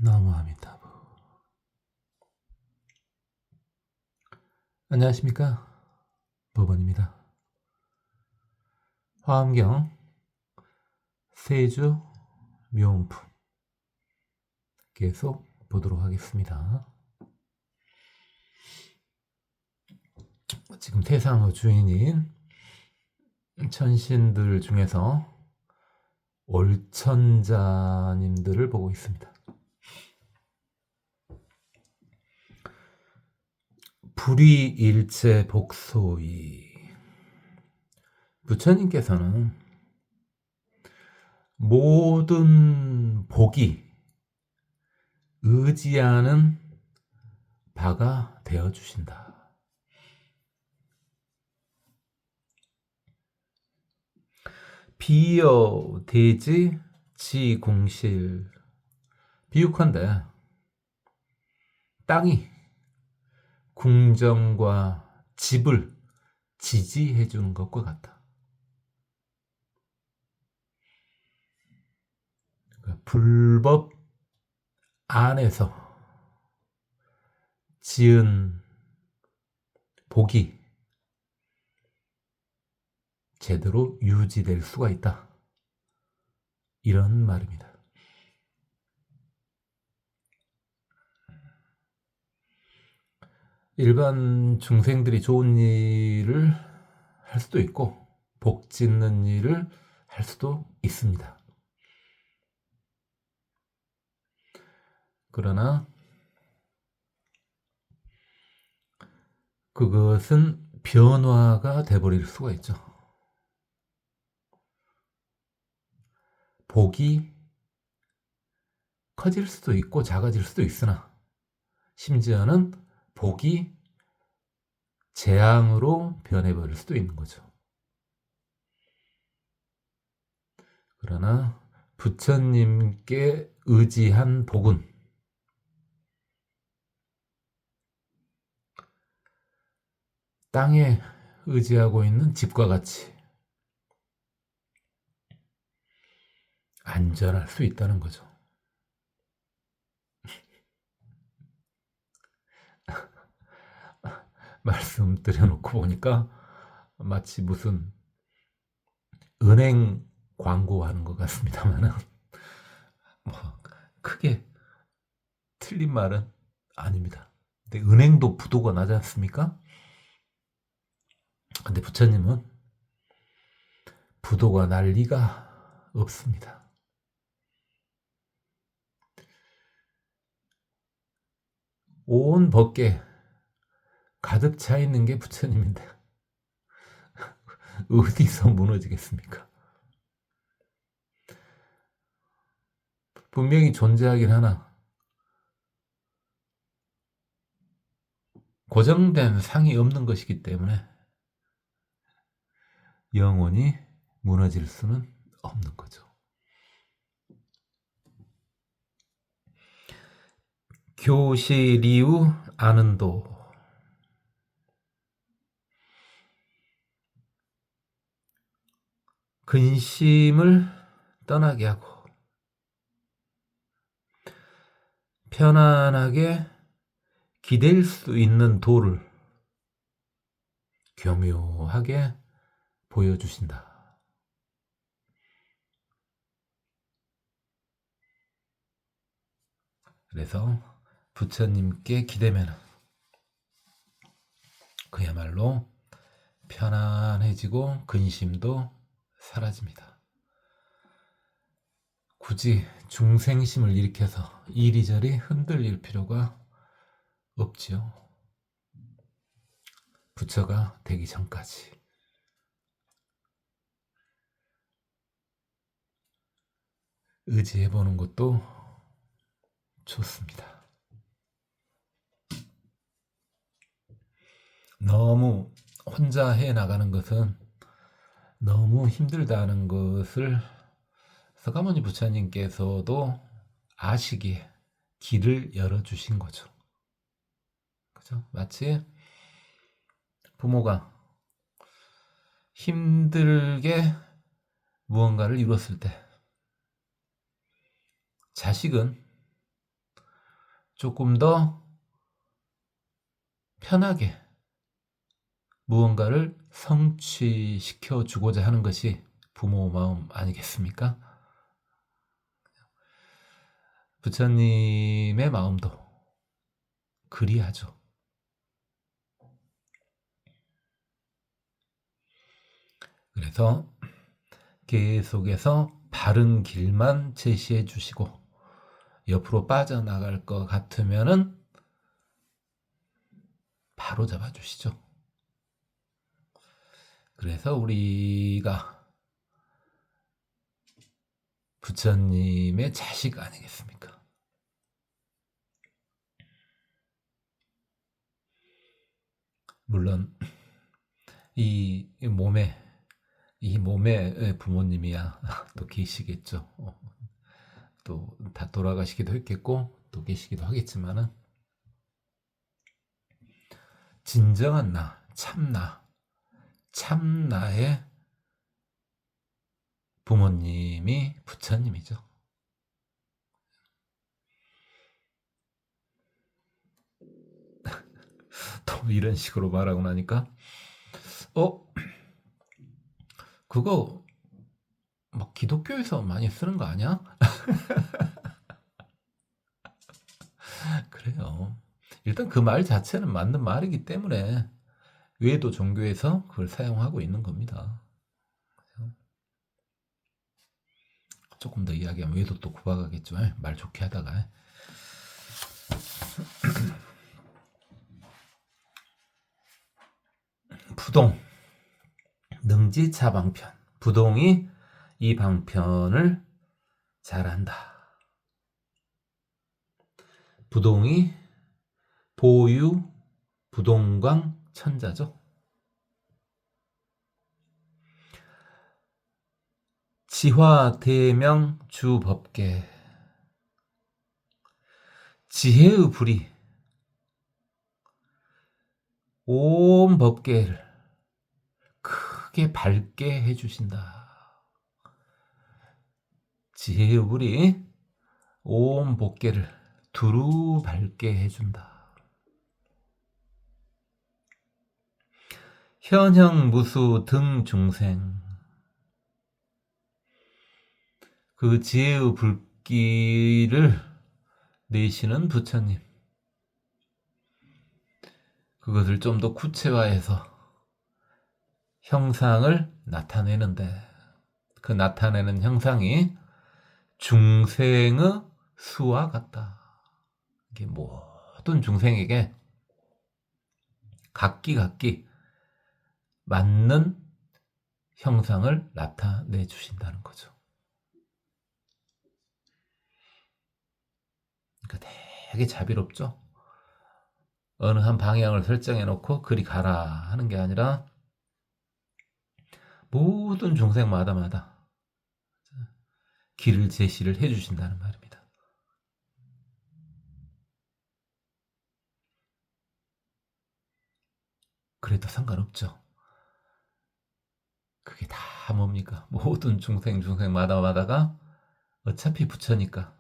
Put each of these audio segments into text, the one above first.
나무아미타부. 안녕하십니까, 법원입니다. 화엄경 세주 묘음품 계속 보도록 하겠습니다. 지금 태상의 주인인 천신들 중에서 올천자님들을 보고 있습니다. 불의일체 복소이. 부처님께서는 모든 복이 의지하는 바가 되어주신다. 비여 대지 지공실. 비유컨대 땅이 궁정과 집을 지지해 주는 것과 같다. 그러니까 불법 안에서 지은 복이 제대로 유지될 수가 있다. 이런 말입니다. 일반 중생들이 좋은 일을 할 수도 있고 복 짓는 일을 할 수도 있습니다. 그러나 그것은 변화가 돼버릴 수가 있죠. 복이 커질 수도 있고 작아질 수도 있으나 심지어는 복이 재앙으로 변해버릴 수도 있는 거죠. 그러나 부처님께 의지한 복은 땅에 의지하고 있는 집과 같이 안전할 수 있다는 거죠. 말씀드려놓고 보니까 마치 무슨 은행 광고하는 것 같습니다만 뭐 크게 틀린 말은 아닙니다. 근데 은행도 부도가 나지 않습니까? 근데 부처님은 부도가 날 리가 없습니다. 온 법계 가득 차 있는 게 부처님인데 어디서 무너지겠습니까? 분명히 존재하긴 하나 고정된 상이 없는 것이기 때문에 영원히 무너질 수는 없는 거죠. 교시리우 아는도. 근심을 떠나게 하고 편안하게 기댈 수 있는 도를 교묘하게 보여주신다. 그래서 부처님께 기대면 그야말로 편안해지고 근심도 사라집니다. 굳이 중생심을 일으켜서 이리저리 흔들릴 필요가 없지요. 부처가 되기 전까지. 의지해보는 것도 좋습니다. 너무 혼자 해나가는 것은 너무 힘들다는 것을 서가모니 부처님께서도 아시기에 길을 열어주신 거죠. 그죠? 마치 부모가 힘들게 무언가를 이뤘을 때 자식은 조금 더 편하게 무언가를 성취시켜 주고자 하는 것이 부모 마음 아니겠습니까? 부처님의 마음도 그리하죠. 그래서 계속해서 바른 길만 제시해 주시고 옆으로 빠져나갈 것 같으면은 바로 잡아 주시죠. 그래서 우리가 부처님의 자식 아니겠습니까? 물론 이 몸의 부모님이야 또 계시겠죠. 또 다 돌아가시기도 했겠고 또 계시기도 하겠지만은 진정한 나, 참나의 부모님이 부처님이죠. 또 이런 식으로 말하고 나니까 그거 막 기독교에서 많이 쓰는 거 아니야? 그래요. 일단 그 말 자체는 맞는 말이기 때문에 외도 종교에서 그걸 사용하고 있는 겁니다. 조금 더 이야기하면 외도 또 구박하겠죠. 말 좋게 하다가. 부동 능지차방편. 부동이 이 방편을 잘한다. 부동이 보유 부동광 천자죠. 지화 대명 주법계. 지혜의 불이 온 법계를 크게 밝게 해주신다. 지혜의 불이 온 법계를 두루 밝게 해준다. 현형 무수 등 중생. 그 지혜의 불길을 내시는 부처님. 그것을 좀 더 구체화해서 형상을 나타내는데 그 나타내는 형상이 중생의 수와 같다. 이게 모든 중생에게 각기 맞는 형상을 나타내 주신다는 거죠. 그러니까 되게 자비롭죠. 어느 한 방향을 설정해 놓고 그리 가라 하는 게 아니라 모든 중생마다 길을 제시를 해 주신다는 말입니다. 그래도 상관없죠. 그게 다 뭡니까? 모든 중생마다가 어차피 부처니까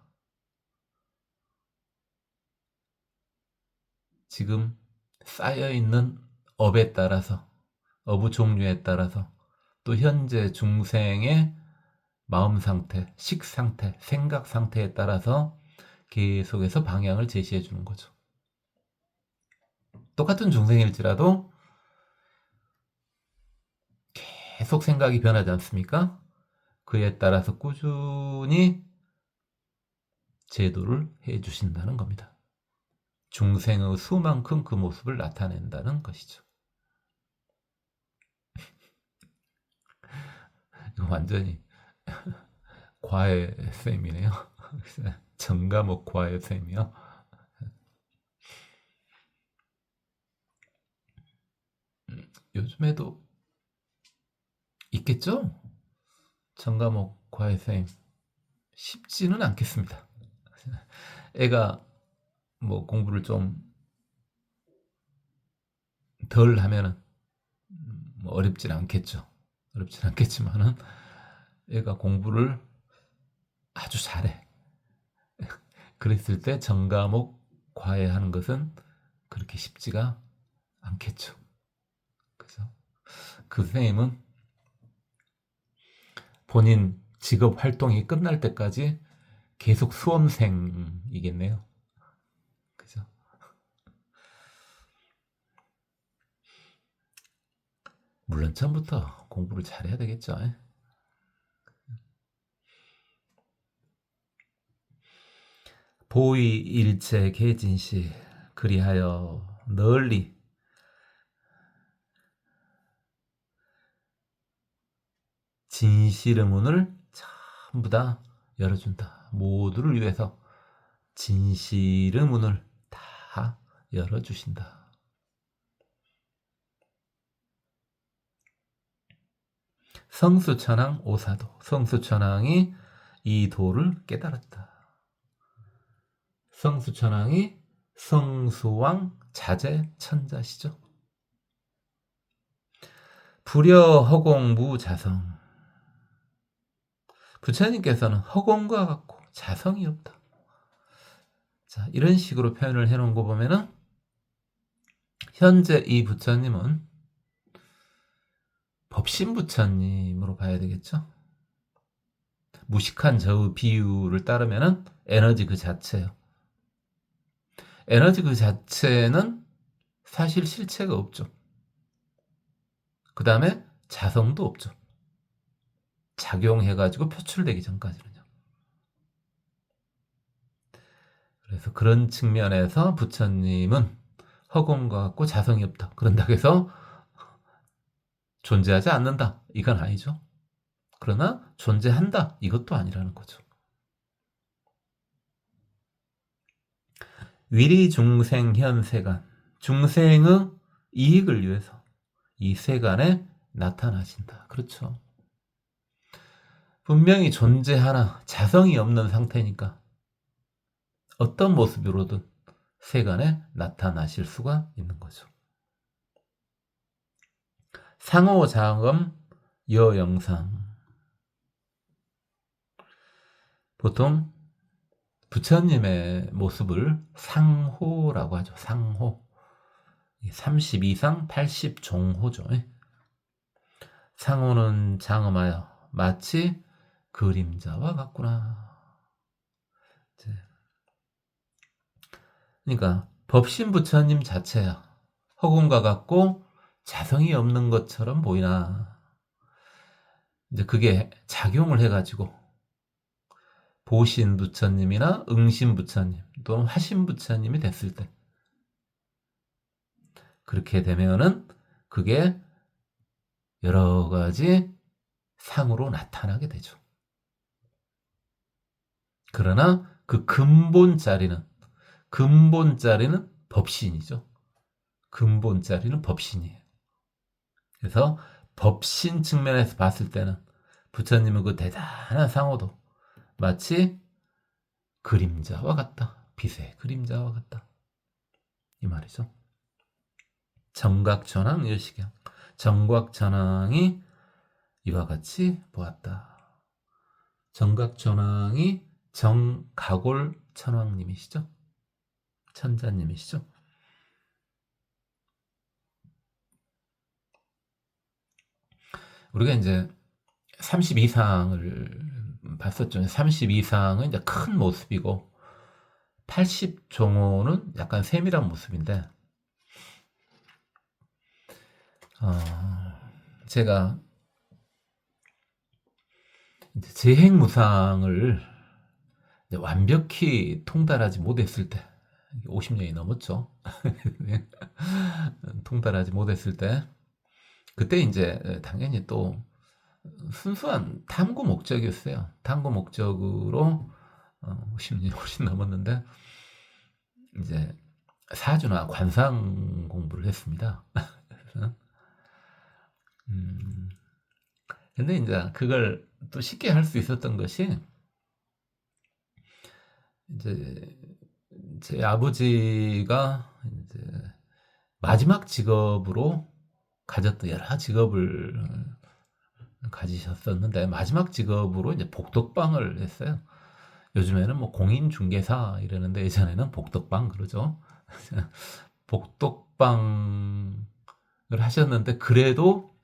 지금 쌓여있는 업에 따라서 업의 종류에 따라서 또 현재 중생의 마음 상태, 식 상태, 생각 상태에 따라서 계속해서 방향을 제시해 주는 거죠. 똑같은 중생일지라도 계속 생각이 변하지 않습니까? 그에 따라서 꾸준히 제도를 해 주신다는 겁니다. 중생의 수만큼 그 모습을 나타낸다는 것이죠. 이거 완전히 과외 쌤이네요. 전과목 과외 쌤이요. 요즘에도 있겠죠? 전과목 과외 쌤 쉽지는 않겠습니다. 애가 뭐 공부를 좀 덜 하면은 뭐 어렵진 않겠죠. 어렵진 않겠지만은 애가 공부를 아주 잘해. 그랬을 때 전과목 과외하는 것은 그렇게 쉽지가 않겠죠. 그죠? 그 선생님은 본인 직업 활동이 끝날 때까지 계속 수험생이겠네요. 그죠? 물론 처음부터 공부를 잘해야 되겠죠. 보이일체 개진시 그리하여 널리 진실의 문을 전부 다 열어준다. 모두를 위해서 진실의 문을 다 열어주신다. 성수천왕 오사도. 성수천왕이 이 도를 깨달았다. 성수천왕이 성수왕 자제 천자시죠. 불여 허공 무자성. 부처님께서는 허공과 같고 자성이 없다. 자, 이런 식으로 표현을 해놓은 거 보면은 현재 이 부처님은 법신 부처님으로 봐야 되겠죠. 무식한 저의 비유를 따르면은 에너지 그 자체예요. 에너지 그 자체는 사실 실체가 없죠. 그 다음에 자성도 없죠. 작용해가지고 표출되기 전까지는요. 그래서 그런 측면에서 부처님은 허공과 같고 자성이 없다. 그런다고 해서 존재하지 않는다. 이건 아니죠. 그러나 존재한다. 이것도 아니라는 거죠. 위리 중생 현 세간. 중생의 이익을 위해서 이 세간에 나타나신다. 그렇죠. 분명히 존재하나 자성이 없는 상태니까 어떤 모습으로든 세간에 나타나실 수가 있는 거죠. 상호작용 여영상. 보통 부처님의 모습을 상호라고 하죠. 상호. 32상 80종호죠. 상호는 장엄하여 마치 그림자와 같구나. 그러니까 법신 부처님 자체야 허공과 같고 자성이 없는 것처럼 보이나 이제 그게 작용을 해가지고 보신 부처님이나 응신 부처님 또는 화신 부처님이 됐을 때 그렇게 되면은 그게 여러 가지 상으로 나타나게 되죠. 그러나 그 근본자리는 법신이죠. 근본자리는 법신이에요. 그래서 법신 측면에서 봤을 때는 부처님은 그 대단한 상호도 마치 그림자와 같다. 빛의 그림자와 같다. 이 말이죠. 정각전왕 여시경. 정각전왕이 이와 같이 보았다. 정각전왕이 정가골 천왕님이시죠. 천자님이시죠. 우리가 이제 32상을 봤었죠. 32상은 이제 큰 모습이고 80종호는 약간 세밀한 모습인데 제가 이제 재행무상을 이제 완벽히 통달하지 못했을 때 50년이 넘었죠. 통달하지 못했을 때 그때 이제 당연히 또 순수한 탐구 목적이었어요. 탐구 목적으로 50년이 훨씬 넘었는데 이제 사주나 관상 공부를 했습니다. 근데 이제 그걸 또 쉽게 할 수 있었던 것이 이제 제 아버지가 이제 마지막 직업으로 가졌던 여러 직업을 가지셨었는데 마지막 직업으로 이제 복덕방을 했어요. 요즘에는 뭐 공인중개사 이러는데 예전에는 복덕방 그러죠. 복덕방을 하셨는데 그래도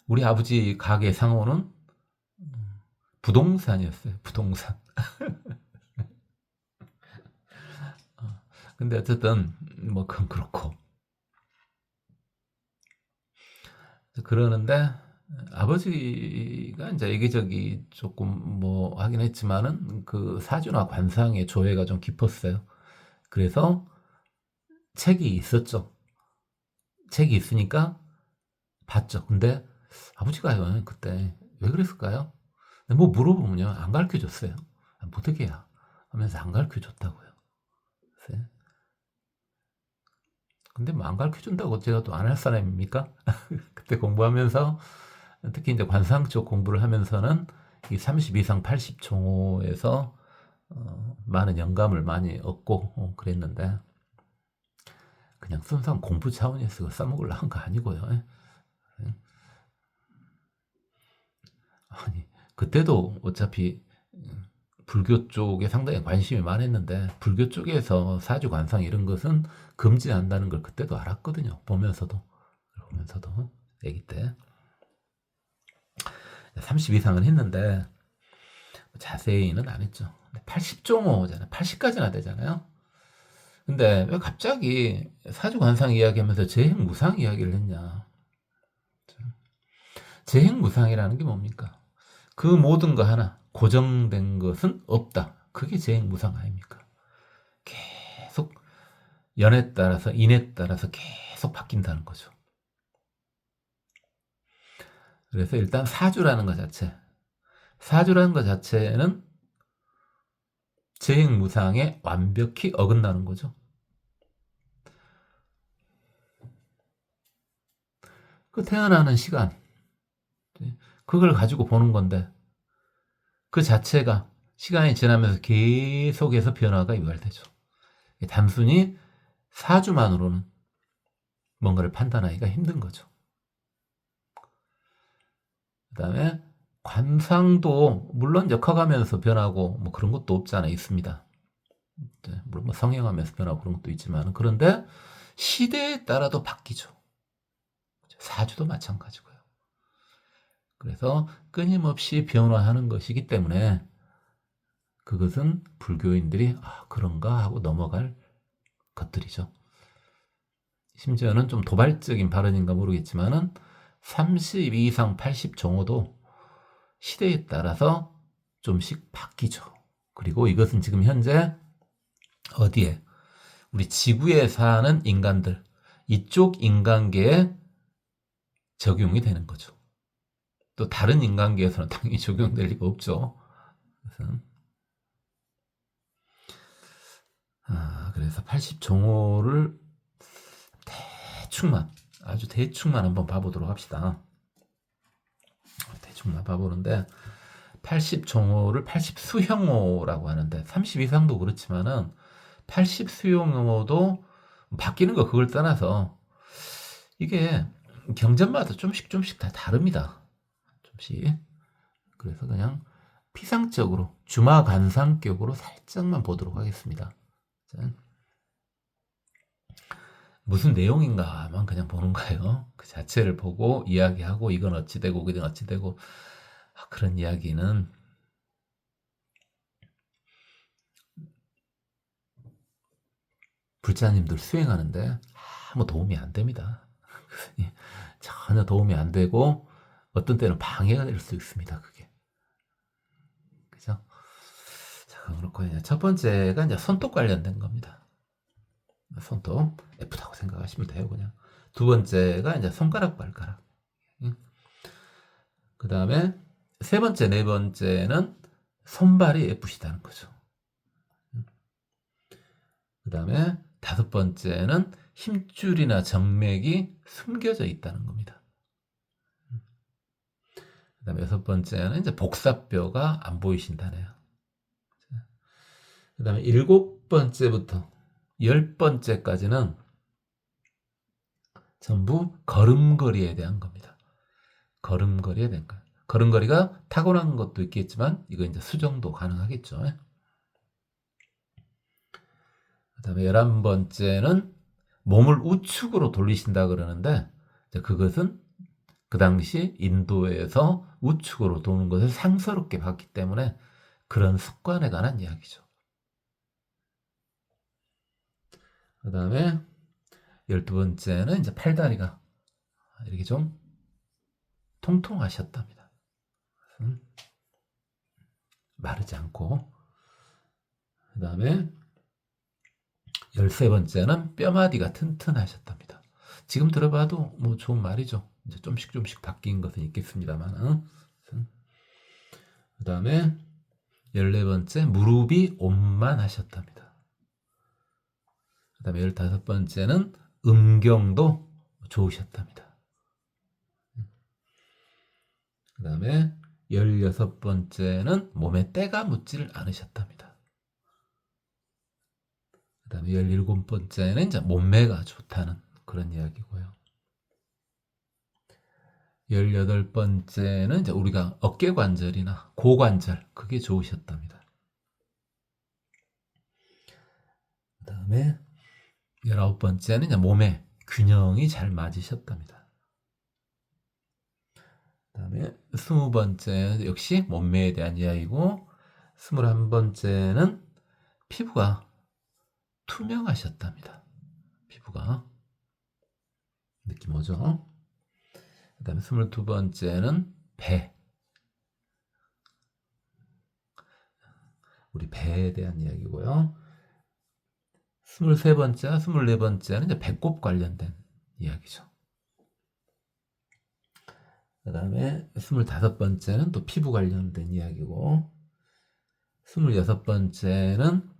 우리 아버지 가게 상호는 부동산이었어요. 부동산. 근데 어쨌든 뭐 그건 그렇고 그러는데 아버지가 이제 여기저기 조금 뭐 하긴 했지만은 그 사주나 관상의 조예가 좀 깊었어요. 그래서 책이 있었죠. 책이 있으니까 봤죠. 근데 아버지가요 그때 왜 그랬을까요? 뭐 물어보면요 안 가르쳐 줬어요. 어떻게 해야 하면서 안 가르쳐 줬다고요. 근데 뭐 안 가르쳐 준다고 제가 또 안 할 사람입니까? 그때 공부하면서 특히 이제 관상 쪽 공부를 하면서는 이 30 이상 80 종호에서 많은 영감을 많이 얻고 그랬는데 그냥 순수한 공부 차원에서 써먹으려 한 거 아니고요. 예. 아니 그때도 어차피 불교 쪽에 상당히 관심이 많았는데 불교 쪽에서 사주 관상 이런 것은 금지한다는 걸 그때도 알았거든요. 보면서도 아기 때 30 이상은 했는데 자세히는 안 했죠. 80종호잖아요. 80까지나 되잖아요. 근데 왜 갑자기 사주 관상 이야기하면서 재행무상 이야기를 했냐? 재행무상이라는 게 뭡니까? 그 모든 거 하나 고정된 것은 없다. 그게 재행무상 아닙니까? 계속 연에 따라서 인에 따라서 계속 바뀐다는 거죠. 그래서 일단 사주라는 것 자체는 재행무상에 완벽히 어긋나는 거죠. 그 태어나는 시간, 그걸 가지고 보는 건데 그 자체가 시간이 지나면서 계속해서 변화가 유발되죠. 단순히 사주만으로는 뭔가를 판단하기가 힘든 거죠. 그 다음에 관상도 물론 역학하면서 변하고 뭐 그런 것도 없지 않아 있습니다. 물론 뭐 성형하면서 변하고 그런 것도 있지만 그런데 시대에 따라도 바뀌죠. 사주도 마찬가지고요. 그래서 끊임없이 변화하는 것이기 때문에 그것은 불교인들이 그런가 하고 넘어갈 것들이죠. 심지어는 좀 도발적인 발언인가 모르겠지만은 30 이상 80 정도도 시대에 따라서 좀씩 바뀌죠. 그리고 이것은 지금 현재 어디에? 우리 지구에 사는 인간들, 이쪽 인간계에 적용이 되는 거죠. 또 다른 인간계에서는 당연히 적용될 리가 없죠. 그래서 80종호를 아주 대충만 한번 봐보도록 합시다. 대충만 봐보는데 80종호를 80수형호라고 하는데 30 이상도 그렇지만은 80수형호도 바뀌는 거 그걸 떠나서 이게 경전마다 좀씩 다 다릅니다. 좀씩. 그래서 그냥 피상적으로 주마관상격으로 살짝만 보도록 하겠습니다. 무슨 내용인가만 그냥 보는 거예요. 그 자체를 보고 이야기하고 이건 어찌 되고 그건 어찌 되고 그런 이야기는 불자님들 수행하는데 아무 도움이 안 됩니다. 전혀 도움이 안 되고 어떤 때는 방해가 될 수 있습니다. 그게. 그죠? 자, 그렇고 첫 번째가 이제 손톱 관련된 겁니다. 손톱 예쁘다고 생각하시면 돼요. 그냥 두 번째가 이제 손가락 발가락. 그 다음에 세 번째, 네 번째는 손발이 예쁘시다는 거죠. 그 다음에 다섯 번째는 힘줄이나 정맥이 숨겨져 있다는 겁니다. 그 다음에 여섯 번째는 이제 복사뼈가 안 보이신다네요. 그 다음에 일곱 번째부터 열 번째까지는 전부 걸음걸이에 대한 겁니다. 걸음걸이에 대한 거예요. 걸음걸이가 타고난 것도 있겠지만 이거 이제 수정도 가능하겠죠. 그다음에 11번째는 몸을 우측으로 돌리신다 그러는데 그것은 그 당시 인도에서 우측으로 도는 것을 상스럽게 봤기 때문에 그런 습관에 관한 이야기죠. 그 다음에 12번째는 이제 팔다리가 이렇게 좀 통통하셨답니다. 마르지 않고. 그 다음에 13번째는 뼈마디가 튼튼하셨답니다. 지금 들어봐도 뭐 좋은 말이죠. 이제 좀씩 바뀐 것은 있겠습니다만. 그 다음에 14번째 무릎이 온만하셨답니다. 그 다음에 15번째는 음경도 좋으셨답니다. 그 다음에 16번째는 몸에 때가 묻지를 않으셨답니다. 그 다음에 17번째는 이제 몸매가 좋다는 그런 이야기고요. 18번째는 이제 우리가 어깨관절이나 고관절 그게 좋으셨답니다. 그 다음에 19번째는 이제 몸에 균형이 잘 맞으셨답니다. 그 다음에 20번째 역시 몸매에 대한 이야기고 21번째는 피부가 투명하셨답니다. 피부가 느낌 오죠? 그 다음에 22번째는 배. 우리 배에 대한 이야기고요. 23번째와 24번째는 이제 배꼽 관련된 이야기죠. 그 다음에 25번째는 또 피부 관련된 이야기고 26번째는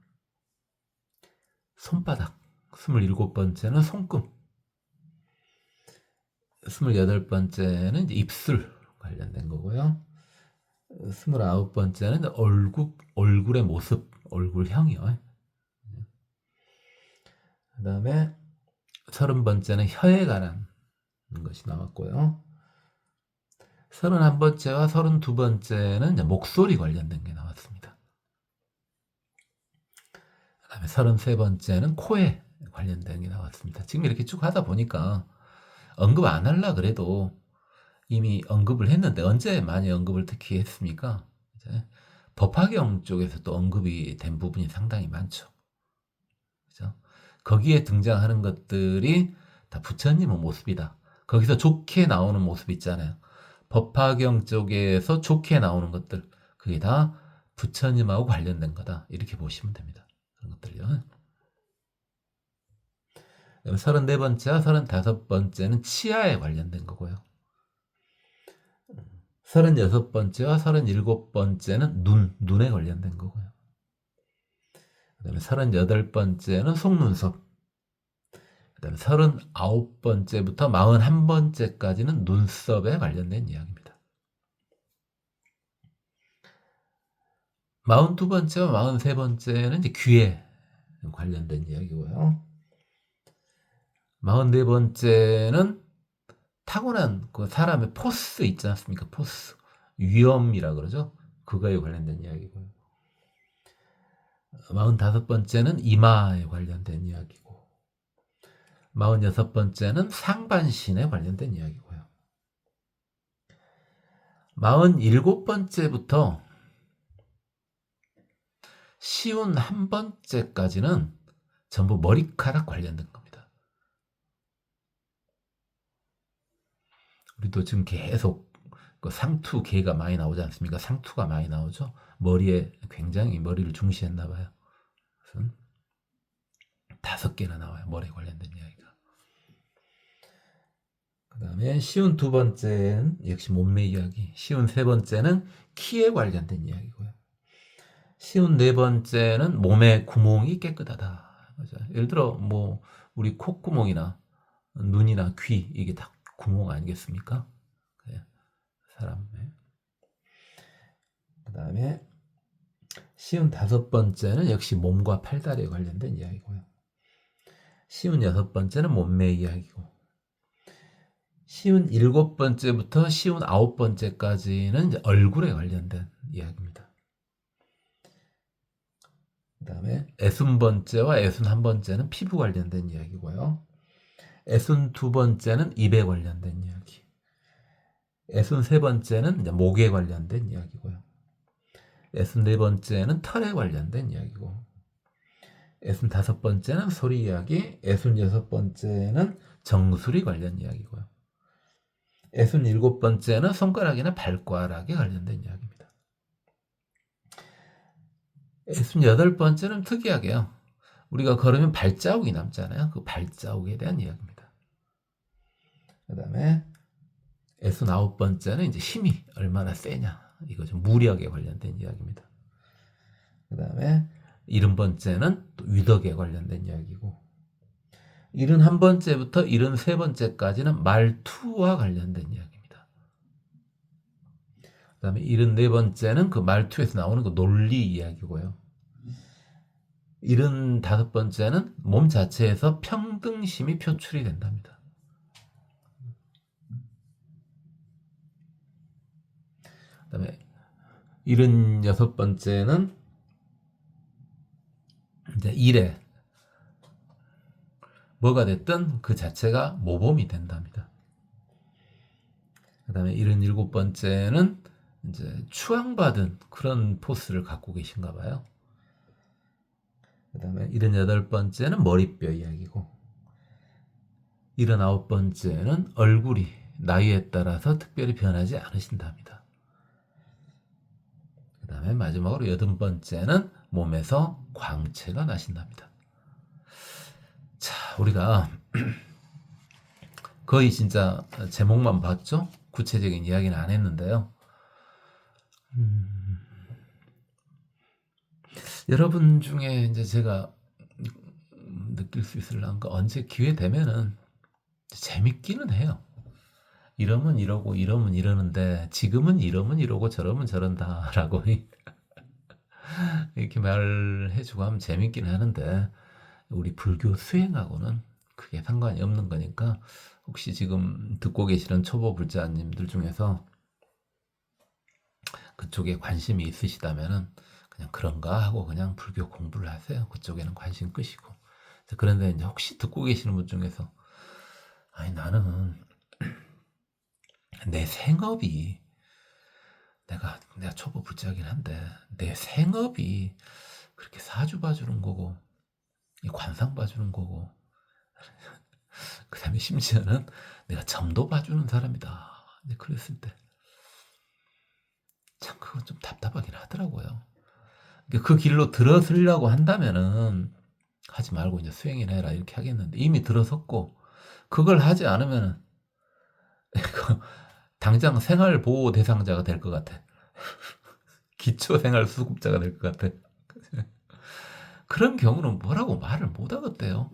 손바닥, 27번째는 손금, 28번째는 이제 입술 관련된 거고요. 29번째는 얼굴의 모습, 얼굴형이요. 그 다음에 30번째는 혀에 관한 것이 나왔고요. 31번째와 32번째는 이제 목소리 관련된 게 나왔습니다. 그 다음에 33번째는 코에 관련된 게 나왔습니다. 지금 이렇게 쭉 하다 보니까 언급 안 하려 그래도 이미 언급을 했는데 언제 많이 언급을 특히 했습니까? 이제 법화경 쪽에서 또 언급이 된 부분이 상당히 많죠. 그죠? 거기에 등장하는 것들이 다 부처님의 모습이다. 거기서 좋게 나오는 모습 있잖아요. 법화경 쪽에서 좋게 나오는 것들 그게 다 부처님하고 관련된 거다. 이렇게 보시면 됩니다. 그런 것들요. 34번째와 35번째는 치아에 관련된 거고요. 36번째와 37번째는 눈에 관련된 거고요. 그 다음에 38번째는 속눈썹. 그 다음에 39번째부터 41번째까지는 눈썹에 관련된 이야기입니다. 42번째와 43번째는 이제 귀에 관련된 이야기고요. 44번째는 타고난 그 사람의 포스 있지 않습니까? 포스. 위엄이라 그러죠? 그거에 관련된 이야기고요. 45번째는 이마에 관련된 이야기고 46번째는 상반신에 관련된 이야기고요. 47번째부터 쉬운 한 번째까지는 전부 머리카락 관련된 겁니다. 우리도 지금 계속 그 상투계가 많이 나오지 않습니까? 상투가 많이 나오죠. 머리에 굉장히 머리를 중시했나 봐요. 그래서 5개나 나와요. 머리에 관련된 이야기가. 그 다음에 쉬운 2번째는 역시 몸매 이야기. 쉬운 3번째는 키에 관련된 이야기고요. 쉬운 4번째는 몸의 구멍이 깨끗하다. 예를 들어 뭐 우리 콧구멍이나 눈이나 귀 이게 다 구멍 아니겠습니까? 사람의. 그 다음에 쉬운 5번째는 역시 몸과 팔다리에 관련된 이야기고요. 쉬운 6번째는 몸매 이야기고 쉬운 7번째부터 쉬운 9번째까지는 이제 얼굴에 관련된 이야기입니다. 그 다음에 60번째와 61번째는 피부 관련된 이야기고요. 62번째는 입에 관련된 이야기. 63번째는 이제 목에 관련된 이야기고요. 64번째는 털에 관련된 이야기고, 65번째는 소리 이야기, 66번째는 정수리 관련 이야기고요. 67번째는 손가락이나 발가락에 관련된 이야기입니다. 68번째는 특이하게요. 우리가 걸으면 발자국이 남잖아요. 그 발자국에 대한 이야기입니다. 그 다음에 69번째는 이제 힘이 얼마나 세냐. 이거 좀 무력에 관련된 이야기입니다. 그 다음에 70번째는 또 위덕에 관련된 이야기고, 71번째부터 73번째까지는 말투와 관련된 이야기입니다. 그 다음에 74번째는 그 말투에서 나오는 그 논리 이야기고요. 75번째는 몸 자체에서 평등심이 표출이 된답니다. 그 다음에 76번째는 이제 일에 뭐가 됐든 그 자체가 모범이 된답니다. 그 다음에 77번째는 이제 추앙받은 그런 포스를 갖고 계신가 봐요. 그 다음에 78번째는 머리뼈 이야기고, 79번째는 얼굴이 나이에 따라서 특별히 변하지 않으신답니다. 그 다음에 마지막으로 80번째는 몸에서 광채가 나신답니다. 자, 우리가 거의 진짜 제목만 봤죠? 구체적인 이야기는 안 했는데요. 여러분 중에 이제 제가 느낄 수 있을란가, 언제 기회 되면은 재밌기는 해요. 이러면 이러고 이러면 이러는데 지금은 이러면 이러고 저러면 저런다라고 이렇게 말해주고 하면 재밌긴 하는데, 우리 불교 수행하고는 크게 상관이 없는 거니까, 혹시 지금 듣고 계시는 초보 불자님들 중에서 그쪽에 관심이 있으시다면은 그냥 그런가 하고 그냥 불교 공부를 하세요. 그쪽에는 관심 끄시고. 그런데 이제 혹시 듣고 계시는 분 중에서, 아니 나는 내 생업이, 내가 초보 불자긴 한데 내 생업이 그렇게 사주 봐주는 거고 관상 봐주는 거고, 그 다음에 심지어는 내가 점도 봐주는 사람이다. 이제 그랬을 때 참 그건 좀 답답하긴 하더라고요. 그 길로 들어서려고 한다면은 하지 말고 이제 수행이나 해라 이렇게 하겠는데, 이미 들어섰고 그걸 하지 않으면은 당장 생활보호 대상자가 될 것 같아. 기초생활수급자가 될 것 같아. 그런 경우는 뭐라고 말을 못 하겠대요.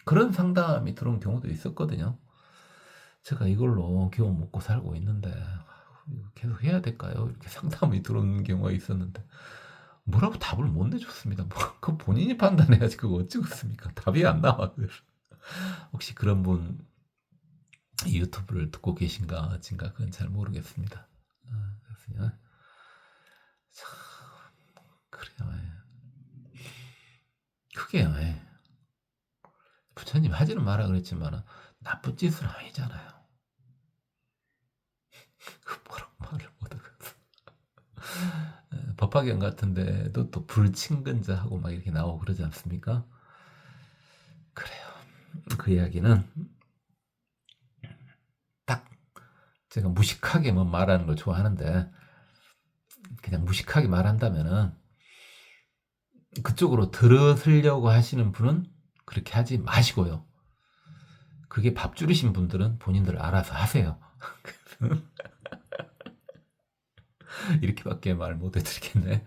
그런 상담이 들어온 경우도 있었거든요. 제가 이걸로 겨우 먹고 살고 있는데 계속 해야 될까요? 이렇게 상담이 들어온 경우가 있었는데 뭐라고 답을 못 내줬습니다. 그 본인이 판단해야지 그거 어찌겠습니까? 답이 안 나와. 혹시 그런 분 유튜브를 듣고 계신가 어찐가 그건 잘 모르겠습니다. 그래서 참 그래요. 크게 부처님 하지는 마라 그랬지만 나쁜 짓은 아니잖아요. 뭐라고 말을 못하겠어. 법화경 같은 데도 또 불친근자하고 막 이렇게 나오고 그러지 않습니까? 그래요. 그 이야기는 딱 제가 무식하게 뭐 말하는 걸 좋아하는데, 그냥 무식하게 말한다면은 그쪽으로 들어서려고 하시는 분은 그렇게 하지 마시고요. 그게 밥줄이신 분들은 본인들 알아서 하세요. 이렇게밖에 말 못 해드리겠네.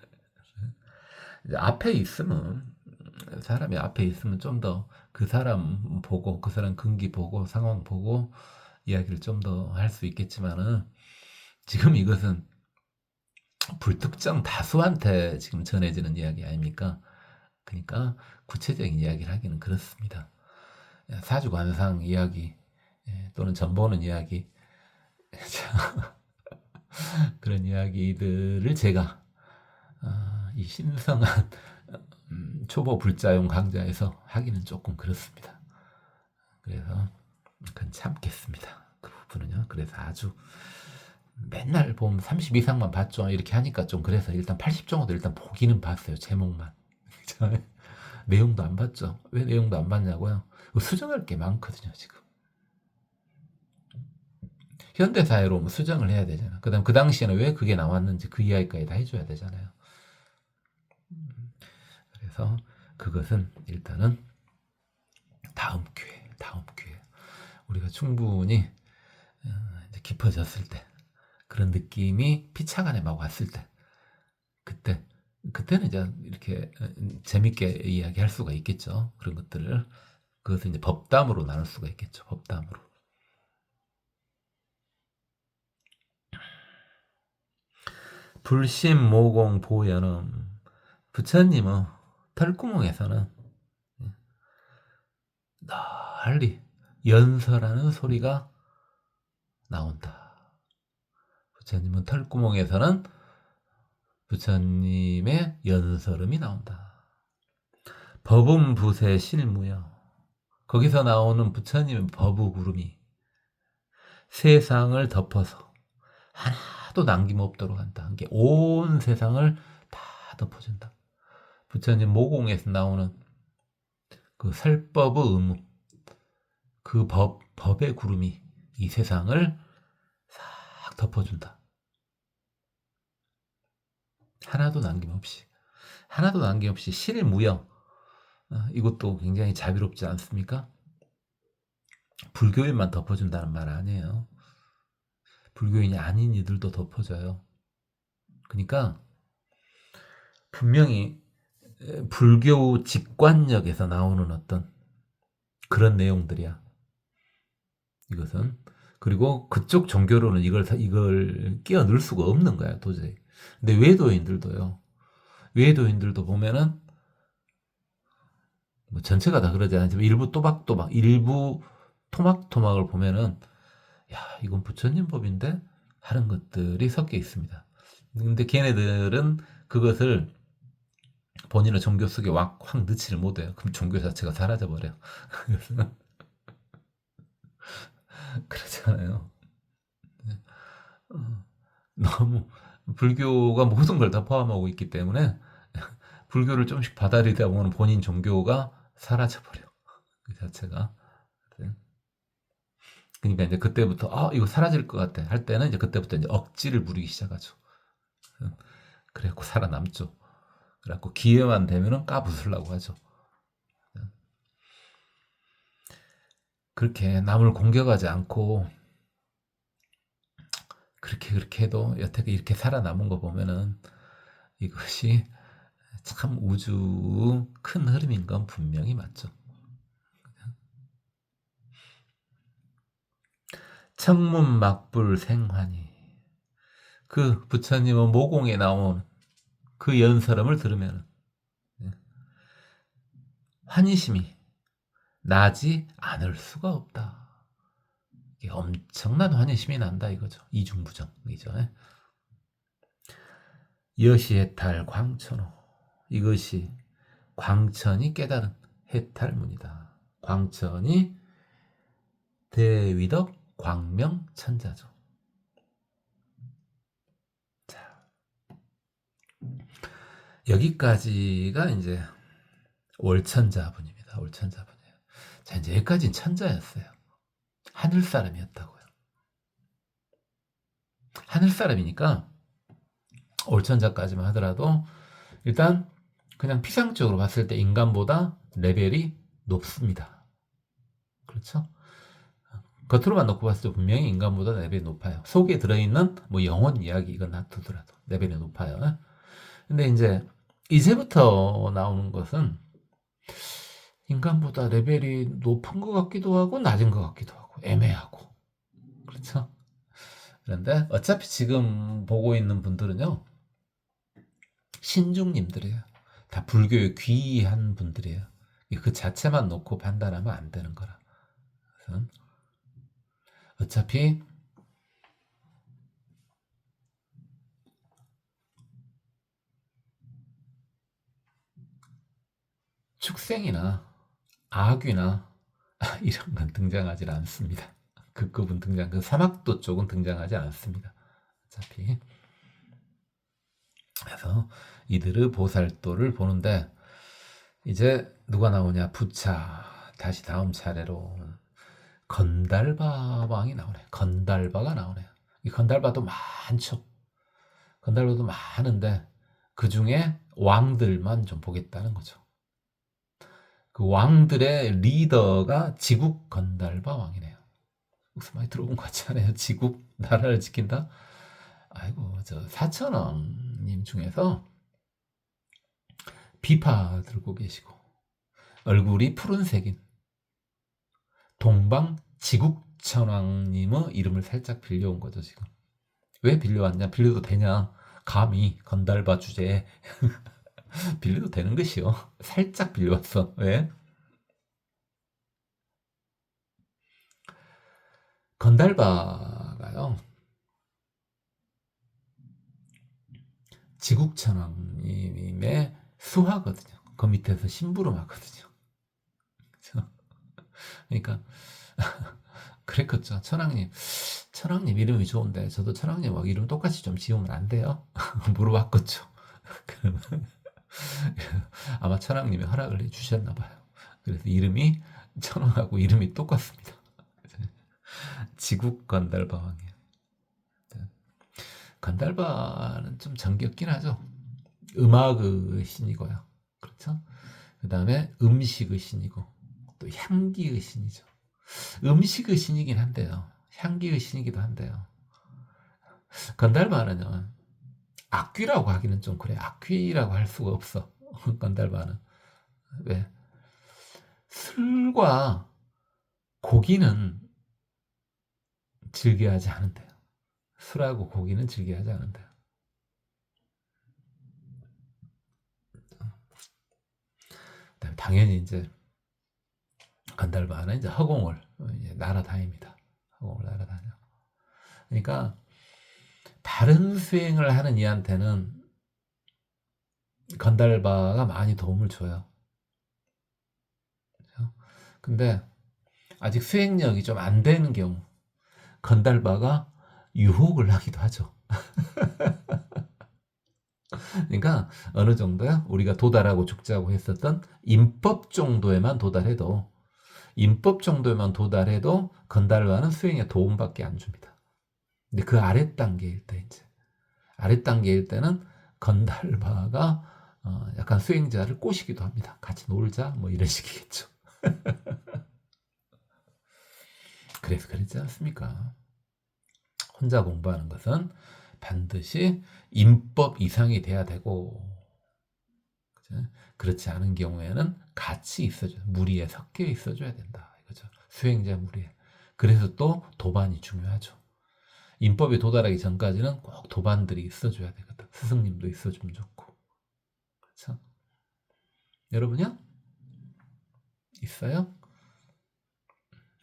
앞에 있으면, 사람이 앞에 있으면 좀 더 그 사람 보고, 그 사람 근기 보고, 상황 보고 이야기를 좀 더 할 수 있겠지만은, 지금 이것은 불특정 다수한테 지금 전해지는 이야기 아닙니까? 그러니까 구체적인 이야기를 하기는 그렇습니다. 사주관상 이야기, 또는 전보는 이야기 그런 이야기들을 제가 이 신성한 초보 불자용 강좌에서 하기는 조금 그렇습니다. 그래서 그건 참겠습니다. 그 부분은요. 그래서 아주 맨날 보면 30 이상만 봤죠. 이렇게 하니까 좀 그래서 일단 80 정도 일단 보기는 봤어요. 제목만. 내용도 안 봤죠. 왜 내용도 안 봤냐고요? 수정할 게 많거든요, 지금. 현대사회로 오면 수정을 해야 되잖아. 그 다음 그 당시에는 왜 그게 나왔는지 그 이야기까지 다 해줘야 되잖아요. 그래서 그것은 일단은 다음 기회. 우리가 충분히 이제 깊어졌을 때, 그런 느낌이 피차간에 막 왔을 때, 그때는 이제 이렇게 재밌게 이야기할 수가 있겠죠. 그런 것들을. 그것을 이제 법담으로 나눌 수가 있겠죠. 법담으로. 불심 모공 보연음. 부처님은 털구멍에서는 널리 연설하는 소리가 나온다. 부처님은 털구멍에서는 부처님의 연설음이 나온다. 법음 부세 실무여. 거기서 나오는 부처님의 법우구름이 세상을 덮어서 하나도 남김없도록 한다. 이게 온 세상을 다 덮어준다. 부처님 모공에서 나오는 그 설법의 의무, 그 법의 구름이 이 세상을 싹 덮어준다. 하나도 남김없이 실무여. 이것도 굉장히 자비롭지 않습니까? 불교인만 덮어준다는 말 아니에요. 불교인이 아닌 이들도 덮어줘요. 그러니까 분명히 불교 직관력에서 나오는 어떤 그런 내용들이야. 이것은. 그리고 그쪽 종교로는 이걸 끼워 넣을 수가 없는 거야, 도저히. 근데 외도인들도 보면은 뭐 전체가 다 그러지 않지만 일부 또박또박, 일부 토막토막을 보면은 야, 이건 부처님 법인데 하는 것들이 섞여 있습니다. 근데 걔네들은 그것을 본인의 종교 속에 확 넣지를 못해요. 그럼 종교 자체가 사라져 버려. 그렇잖아요. 너무 불교가 모든 걸 다 포함하고 있기 때문에 불교를 좀씩 받아들이다 보면 본인 종교가 사라져 버려. 그 자체가. 그러니까 이제 그때부터 이거 사라질 것 같아 할 때는 이제 그때부터 이제 억지를 부리기 시작하죠. 그래갖고 살아남죠. 그래갖고 기회만 되면은 까부수려고 하죠. 그렇게 남을 공격하지 않고 그렇게 해도 여태까지 이렇게 살아남은 거 보면은 이것이 참 우주 큰 흐름인 건 분명히 맞죠. 청문막불 생환이. 그 부처님은 모공에 나온 그 연설음을 들으면 환희심이 나지 않을 수가 없다. 이게 엄청난 환희심이 난다 이거죠. 이중부정이죠. 여시해탈 광천호. 이것이 광천이 깨달은 해탈문이다. 광천이 대위덕 광명천자죠. 자, 여기까지가 이제 월천자분입니다. 월천자분이에요. 자, 이제 여기까지는 천자였어요. 하늘 사람이었다고요. 하늘 사람이니까 월천자까지만 하더라도 일단 그냥 피상적으로 봤을 때 인간보다 레벨이 높습니다. 그렇죠? 겉으로만 놓고 봤을 때 분명히 인간보다 레벨이 높아요. 속에 들어있는 뭐 영혼 이야기 이건 놔두더라도 레벨이 높아요. 근데 이제부터 나오는 것은 인간보다 레벨이 높은 것 같기도 하고 낮은 것 같기도 하고 애매하고 그렇죠? 그런데 어차피 지금 보고 있는 분들은요 신중님들이에요. 다 불교에 귀한 분들이에요. 그 자체만 놓고 판단하면 안 되는 거라. 그래서 어차피 축생이나 아귀나 이런 건 등장하지 않습니다. 그 급은 그 사막도 쪽은 등장하지 않습니다. 어차피. 그래서 이들의 보살도를 보는데 이제 누가 나오냐? 부차. 다시 다음 차례로 건달바 왕이 나오네. 건달바가 나오네요. 이 건달바도 많죠. 건달바도 많은데 그 중에 왕들만 좀 보겠다는 거죠. 그 왕들의 리더가 지국 건달바 왕이네요. 무슨 많이 들어본 것 같지 않아요? 지국 나라를 지킨다. 아이고 저 사천왕님 중에서 비파 들고 계시고 얼굴이 푸른색인 동방 지국천왕님의 이름을 살짝 빌려온 거죠 지금. 왜 빌려왔냐? 빌려도 되냐? 감히 건달바 주제에 빌려도 되는 것이요. 살짝 빌려왔어. 왜? 건달바가요. 지국천왕님의 수하거든요. 그 밑에서 심부름하거든요. 그러니까 그랬겠죠. 천왕님 이름이 좋은데 저도 천왕님 이름 똑같이 좀 지으면 안 돼요? 물어봤겠죠. 그러면 아마 천왕님이 허락을 해주셨나 봐요. 그래서 이름이 천왕하고 이름이 똑같습니다. 지국 건달바 왕이에요. 건달바는 좀 정겹긴 하죠. 음악의 신이고요. 그렇죠? 그 다음에 음식의 신이고 또 향기의 신이죠. 음식의 신이긴 한데요. 향기의 신이기도 한데요. 건달바는요. 악귀라고 하기는 좀 그래. 악귀라고 할 수가 없어. 건달바는. 왜? 술과 고기는 즐겨하지 않은데요. 술하고 고기는 즐겨하지 않은데요. 당연히 이제 건달바는 이제 허공을 이제 날아다닙니다. 허공을 날아다녀. 그러니까 다른 수행을 하는 이한테는 건달바가 많이 도움을 줘요. 근데 아직 수행력이 좀 안 되는 경우 건달바가 유혹을 하기도 하죠. 그러니까 어느 정도야 우리가 도달하고 죽자고 했었던 인법 정도에만 도달해도 건달바는 수행에 도움밖에 안 줍니다. 근데 그 아랫단계일 때는 건달바가 약간 수행자를 꼬시기도 합니다. 같이 놀자 뭐 이런 식이겠죠. 그래서 그랬지 않습니까? 혼자 공부하는 것은 반드시 인법 이상이 돼야 되고 그렇지 않은 경우에는 같이 있어줘야 무리에 섞여 있어줘야 된다 이거죠. 수행자 무리에. 그래서 또 도반이 중요하죠. 인법에 도달하기 전까지는 꼭 도반들이 있어줘야 되거든. 스승님도 있어주면 좋고. 그렇죠? 여러분요? 있어요?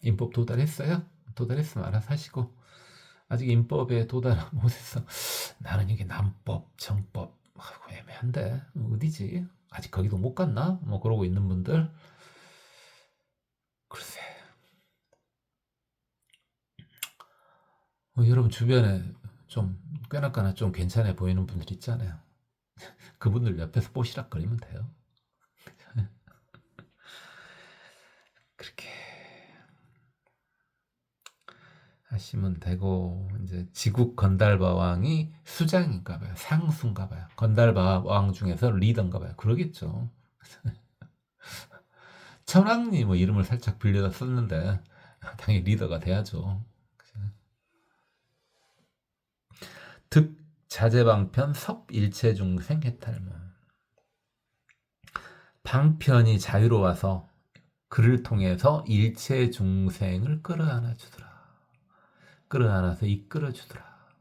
인법 도달했어요? 도달했으면 알아서 하시고 아직 인법에 도달 못해서 나는 이게 남법, 정법 애매한데 어디지? 아직 거기도 못 갔나? 뭐 그러고 있는 분들 글쎄 여러분 주변에 좀 꽤나 좀 괜찮아 보이는 분들 있잖아요. 그분들 옆에서 뽀시락거리면 돼요. 그렇게 하시면 되고 이제 지국 건달바 왕이 수장인가 봐요. 상수인가 봐요. 건달바 왕 중에서 리더인가 봐요. 그러겠죠. 천왕님 뭐 이름을 살짝 빌려다 썼는데 당연히 리더가 돼야죠. 득 자재방편 섭일체중생 해탈모. 방편이 자유로워서 그를 통해서 일체 중생을 끌어안아 주더라. 끌어안아서 이끌어 주더라.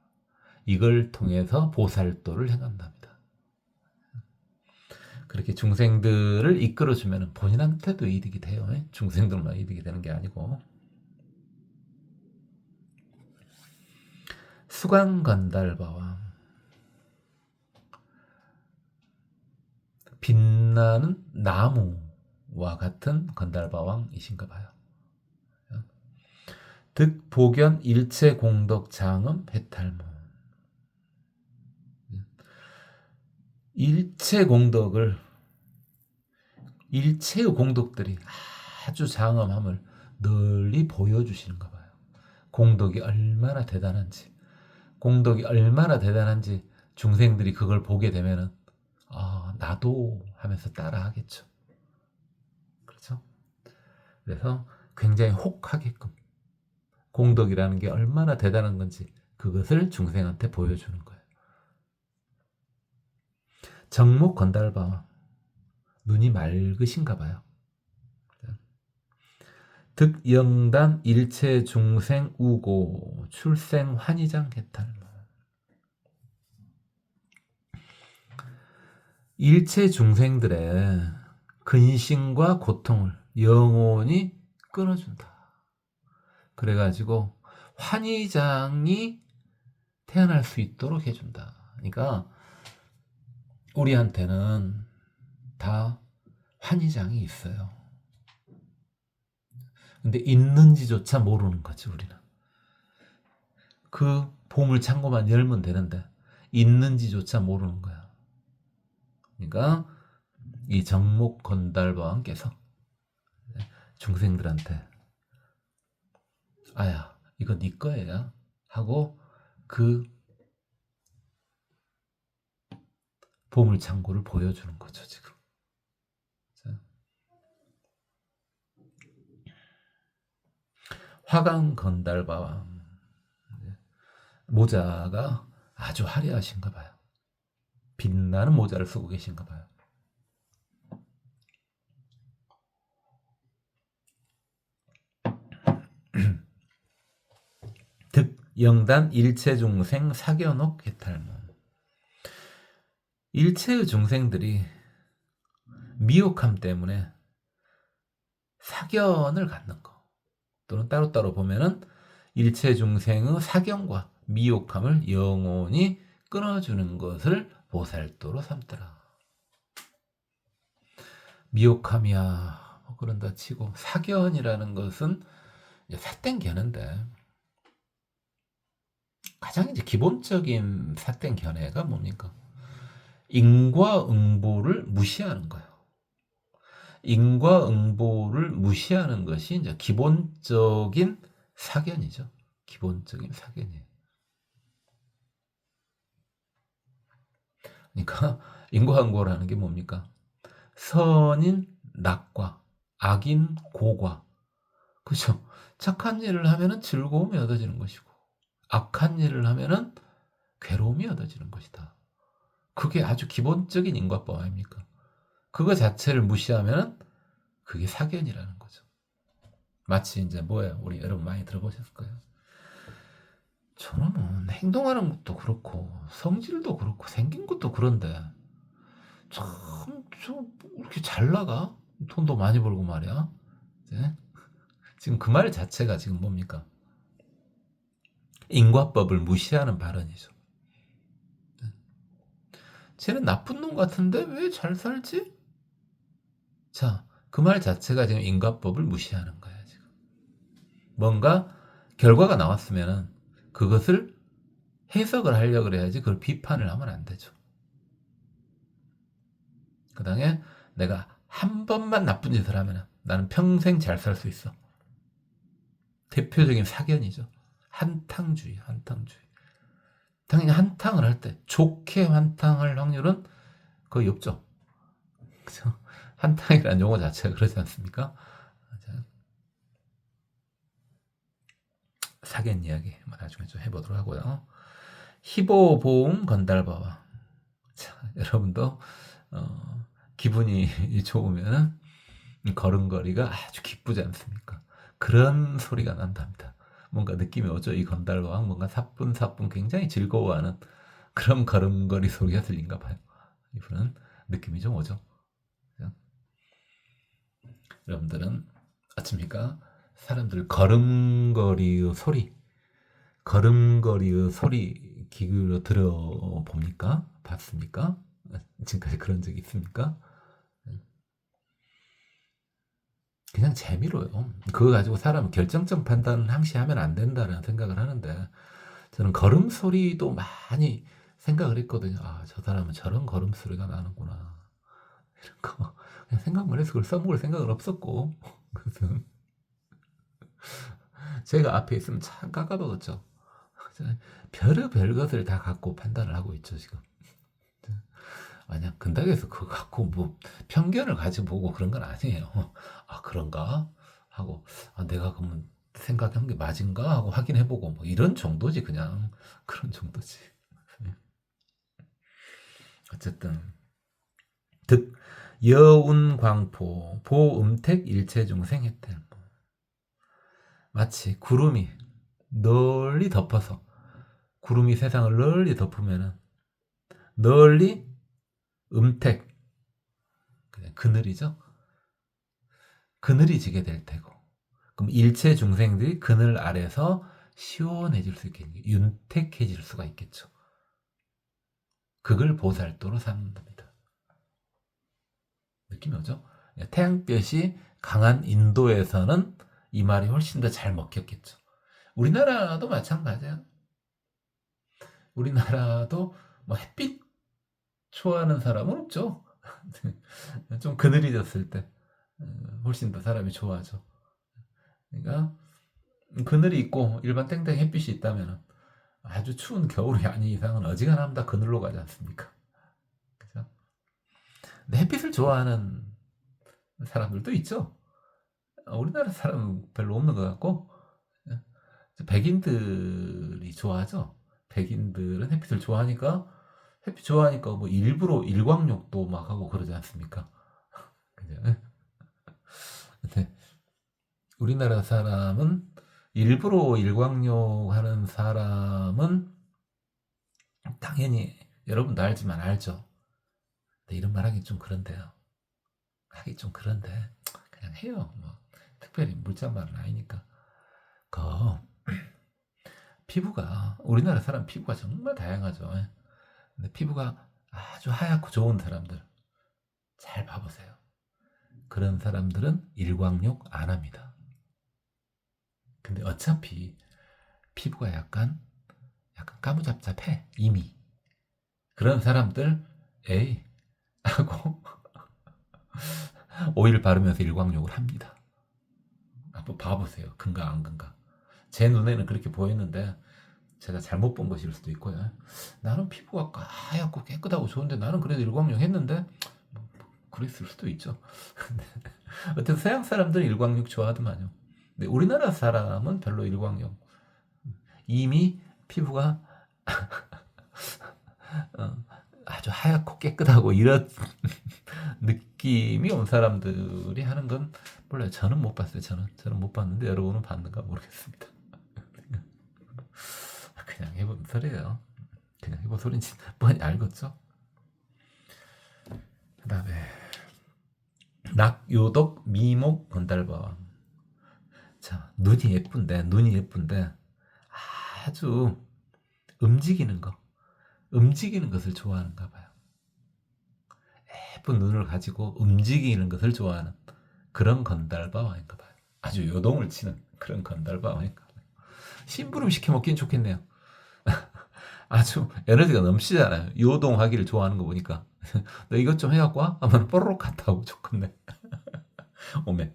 이걸 통해서 보살도를 행한답니다. 그렇게 중생들을 이끌어 주면 본인한테도 이득이 돼요. 중생들만 이득이 되는 게 아니고. 수강건달바왕, 빛나는 나무와 같은 건달바왕이신가 봐요. 득복연 일체공덕장엄 해탈문. 일체공덕을, 일체의 공덕들이 아주 장엄함을 널리 보여주시는가 봐요. 공덕이 얼마나 대단한지, 공덕이 얼마나 대단한지 중생들이 그걸 보게 되면은 나도 하면서 따라 하겠죠. 그렇죠? 그래서 굉장히 혹하게끔 공덕이라는 게 얼마나 대단한 건지 그것을 중생한테 보여주는 거예요. 정목 건달바, 눈이 맑으신가 봐요. 득영단 일체 중생 우고 출생 환희장 해탈. 일체 중생들의 근심과 고통을 영원히 끊어준다. 그래가지고 환희장이 태어날 수 있도록 해준다. 그러니까 우리한테는 다 환희장이 있어요. 근데 있는지조차 모르는 거지, 우리는. 그 보물 창고만 열면 되는데 있는지조차 모르는 거야. 그러니까 이 정목 건달바왕께서 중생들한테 아야, 이거 네 거야 하고 그 보물 창고를 보여주는 거죠, 지금. 화강 건달바왕, 모자가 아주 화려하신가 봐요. 빛나는 모자를 쓰고 계신가 봐요. 득영단 일체중생 사견옥 해탈문. 일체의 중생들이 미혹함 때문에 사견을 갖는 거, 또는 따로따로 보면은 일체 중생의 사견과 미혹함을 영원히 끊어주는 것을 보살도로 삼더라. 미혹함이야 뭐 그런다 치고 사견이라는 것은 삿된 견해인데, 가장 이제 기본적인 삿된 견해가 뭡니까? 인과응보를 무시하는 거예요. 인과응보를 무시하는 것이 이제 기본적인 사견이죠. 기본적인 사견이에요. 그러니까 인과응보라는 게 뭡니까? 선인 낙과 악인 고과. 그렇죠? 착한 일을 하면은 즐거움이 얻어지는 것이고 악한 일을 하면은 괴로움이 얻어지는 것이다. 그게 아주 기본적인 인과법 아닙니까? 그거 자체를 무시하면은 그게 사견이라는 거죠. 마치 이제 뭐예요? 우리 여러분 많이 들어보셨을 거예요. 저놈은 행동하는 것도 그렇고 성질도 그렇고 생긴 것도 그런데 참 이렇게 잘 나가? 돈도 많이 벌고 말이야. 네? 지금 그 말 자체가 지금 뭡니까? 인과법을 무시하는 발언이죠. 쟤는 나쁜 놈 같은데 왜 잘 살지? 자, 그 말 자체가 지금 인과법을 무시하는 거야, 지금. 뭔가 결과가 나왔으면은 그것을 해석을 하려고 그래야지 그걸 비판을 하면 안 되죠. 그 다음에 내가 한 번만 나쁜 짓을 하면 나는 평생 잘 살 수 있어. 대표적인 사견이죠. 한탕주의, 한탕주의. 당연히 한탕을 할 때 좋게 한탕할 확률은 거의 없죠. 그죠? 한탕이라는 용어 자체가 그렇지 않습니까? 사견 이야기 나중에 좀 해보도록 하고요. 희보보음 건달바와. 자, 여러분도 기분이 좋으면 걸음걸이가 아주 기쁘지 않습니까? 그런 소리가 난답니다. 뭔가 느낌이 오죠? 이 건달바와 뭔가 사뿐사뿐 굉장히 즐거워하는 그런 걸음걸이 소리가 들린가 봐요. 이분은 느낌이 좀 오죠? 여러분들은 아십니까? 사람들 걸음걸이의 소리, 걸음걸이의 소리 귀로 들어봅니까? 봤습니까? 지금까지 그런 적 있습니까? 그냥 재미로요. 그거 가지고 사람 결정적 판단을 항시 하면 안 된다는 생각을 하는데, 저는 걸음 소리도 많이 생각을 했거든요. 아, 저 사람은 저런 걸음 소리가 나는구나. 이런 거. 그냥 생각만 해서 그걸 써먹을 생각은 없었고. 그래서 제가 앞에 있으면 참 깎아먹었죠. 별의별 것을 다 갖고 판단을 하고 있죠, 지금. 만약 근당에서 그거 갖고 뭐 편견을 가지고 보고 그런 건 아니에요. 아, 그런가? 하고, 아, 내가 그러면 생각한 게 맞은가? 하고 확인해보고, 뭐 이런 정도지, 그냥. 그런 정도지. 어쨌든, 득, 여운광포, 보음택 일체중생 혜택. 마치 구름이 널리 덮어서, 구름이 세상을 널리 덮으면은, 널리 음택, 그냥 그늘이죠? 그늘이 지게 될 테고, 그럼 일체 중생들이 그늘 아래서 시원해질 수 있겠죠. 윤택해질 수가 있겠죠. 그걸 보살도로 삼는답니다. 느낌이 오죠? 태양볕이 강한 인도에서는 이 말이 훨씬 더 잘 먹혔겠죠. 우리나라도 마찬가지야. 우리나라도 뭐 햇빛 좋아하는 사람은 없죠. 좀 그늘이 졌을 때 훨씬 더 사람이 좋아하죠. 그러니까 그늘이 있고 일반 땡땡 햇빛이 있다면 아주 추운 겨울이 아닌 이상은 어지간하면 다 그늘로 가지 않습니까? 그죠? 근데 햇빛을 좋아하는 사람들도 있죠. 우리나라 사람은 별로 없는 것 같고, 백인들이 좋아하죠. 백인들은 햇빛을 좋아하니까, 햇빛 좋아하니까 뭐 일부러 일광욕도 막 하고 그러지 않습니까? 그죠? 근데 우리나라 사람은 일부러 일광욕 하는 사람은 당연히 여러분도 알지만 알죠. 근데 이런 말 하기 좀 그런데요. 하기 좀 그런데 그냥 해요. 뭐 특별히 물잔말은 아니니까. 그 피부가 우리나라 사람 피부가 정말 다양하죠. 근데 피부가 아주 하얗고 좋은 사람들 잘 봐보세요. 그런 사람들은 일광욕 안 합니다. 근데 어차피 피부가 약간 까무잡잡해 이미. 그런 사람들 에이 하고 오일 바르면서 일광욕을 합니다. 한번 봐보세요. 근가 안 근가. 제 눈에는 그렇게 보였는데 제가 잘못 본 것일 수도 있고요. 나는 피부가 하얗고 깨끗하고 좋은데 나는 그래도 일광욕 했는데 뭐, 그랬을 수도 있죠. 어쨌든 서양 사람들은 일광욕 좋아하더만요. 근데 우리나라 사람은 별로 일광욕 이미 피부가 아주 하얗고 깨끗하고 이런 느낌이 온 사람들이 하는 건 몰라요. 저는 못 봤어요. 저는 못 봤는데 여러분은 봤는가 모르겠습니다. 그냥 해본 소리예요. 그냥 해본 소리인지 뻔히 알겠죠? 그 다음에 낙요독 미목 건달바왕. 자, 눈이 예쁜데 아주 움직이는 것을 좋아하는가 봐요. 예쁜 눈을 가지고 움직이는 것을 좋아하는 그런 건달바왕인가 봐요. 아주 요동을 치는 그런 건달바왕인가 봐요. 심부름 시켜 먹긴 좋겠네요. 아주 에너지가 넘치잖아요. 요동하기를 좋아하는 거 보니까. 너 이것 좀 해갖고 와? 하면 뽀로록 갔다 오고 좋겠네. 오메.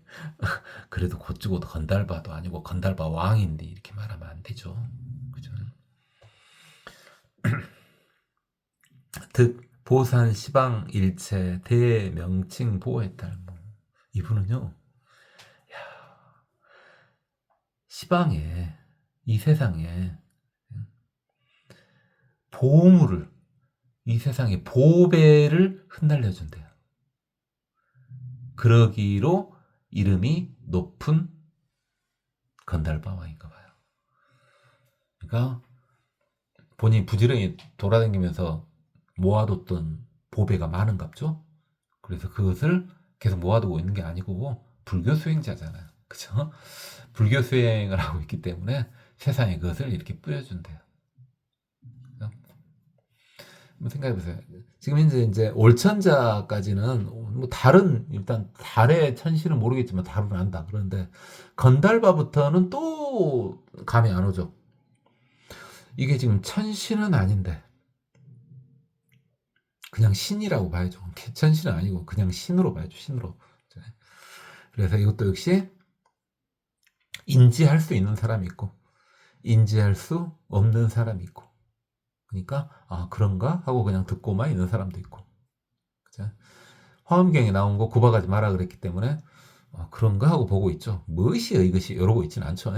그래도 곧 죽어도 건달바도 아니고 건달바 왕인데 이렇게 말하면 안 되죠. 그죠? 득 보산 시방 일체 대명칭 보호했달모. 이분은요. 시방에 이 세상에 보물을 이 세상에 보배를 흩날려준대요. 그러기로 이름이 높은 건달바왕인가 봐요. 그러니까 본인이 부지런히 돌아다니면서 모아뒀던 보배가 많은갑죠. 그래서 그것을 계속 모아두고 있는 게 아니고 불교 수행자잖아요. 그죠? 불교 수행을 하고 있기 때문에 세상에 그것을 이렇게 뿌려준대요. 한번 생각해보세요. 지금 이제 올천자까지는 뭐 달은 일단 달의 천신은 모르겠지만 달은 안다. 그런데 건달바부터는 또 감이 안 오죠. 이게 지금 천신은 아닌데 그냥 신이라고 봐야죠. 천신은 아니고 그냥 신으로 봐야죠. 신으로. 그래서 이것도 역시 인지할 수 있는 사람이 있고 인지할 수 없는 사람이 있고, 그러니까 아 그런가 하고 그냥 듣고만 있는 사람도 있고. 그죠? 화엄경에 나온 거 구박하지 마라 그랬기 때문에 아, 그런가 하고 보고 있죠. 무엇이여 이것이 이러고 있지는 않죠.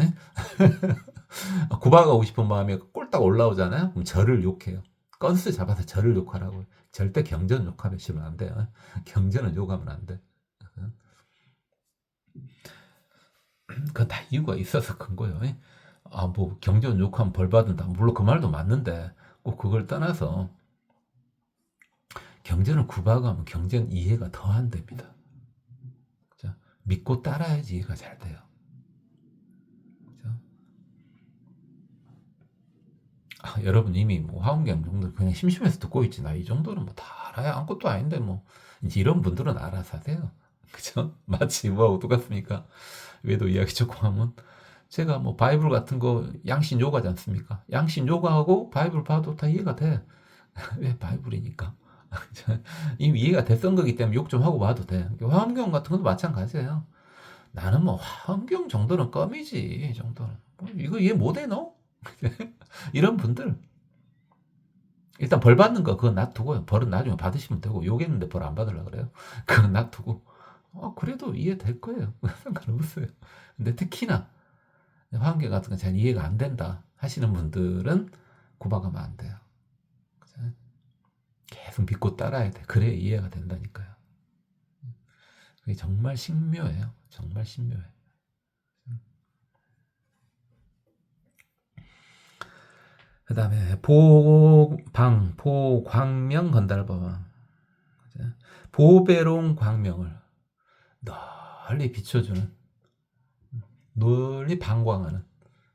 구박하고 싶은 마음이 꼴딱 올라오잖아요. 그럼 저를 욕해요. 건스 잡아서 저를 욕하라고. 절대 경전 욕하시면 안 돼요. 경전은 욕하면 안 돼. 그건 다 이유가 있어서 그런 거예요. 아, 뭐 경전 욕하면 벌 받는다. 물론 그 말도 맞는데 꼭 그걸 떠나서 경전을 구박하면 경전 이해가 더 안 됩니다. 그죠? 믿고 따라야지 이해가 잘 돼요. 그죠? 아, 여러분 이미 뭐 화엄경 정도 그냥 심심해서 듣고 있지. 나 이 정도는 뭐 다 알아야 아무것도 아닌데 뭐 이제 이런 분들은 알아서 하세요. 그죠? 마치 뭐하고 똑같습니까? 외도 이야기 조금 하면 제가 뭐 바이블 같은 거 양신 요가지 않습니까? 양신 요가하고 바이블 봐도 다 이해가 돼. 왜 바이블이니까. 이미 이해가 됐던 거기 때문에 욕 좀 하고 봐도 돼. 화엄경 같은 것도 마찬가지예요. 나는 뭐 화엄경 정도는 껌이지. 이 정도는. 뭐 이거 이해 못해 너? 이런 분들 일단 벌 받는 거 그건 놔두고요. 벌은 나중에 받으시면 되고 욕했는데 벌 안 받으려고 그래요. 그건 놔두고 그래도 이해될 거예요. 상관없어요. 근데 특히나 화엄경 같은 건 잘 이해가 안 된다 하시는 분들은 구박하면 안 돼요. 계속 믿고 따라야 돼. 그래야 이해가 된다니까요. 그게 정말 신묘해요. 정말 신묘해. 그 다음에 보광명 건달법왕. 보배로운 광명을 널리 비춰주는, 널리 방광하는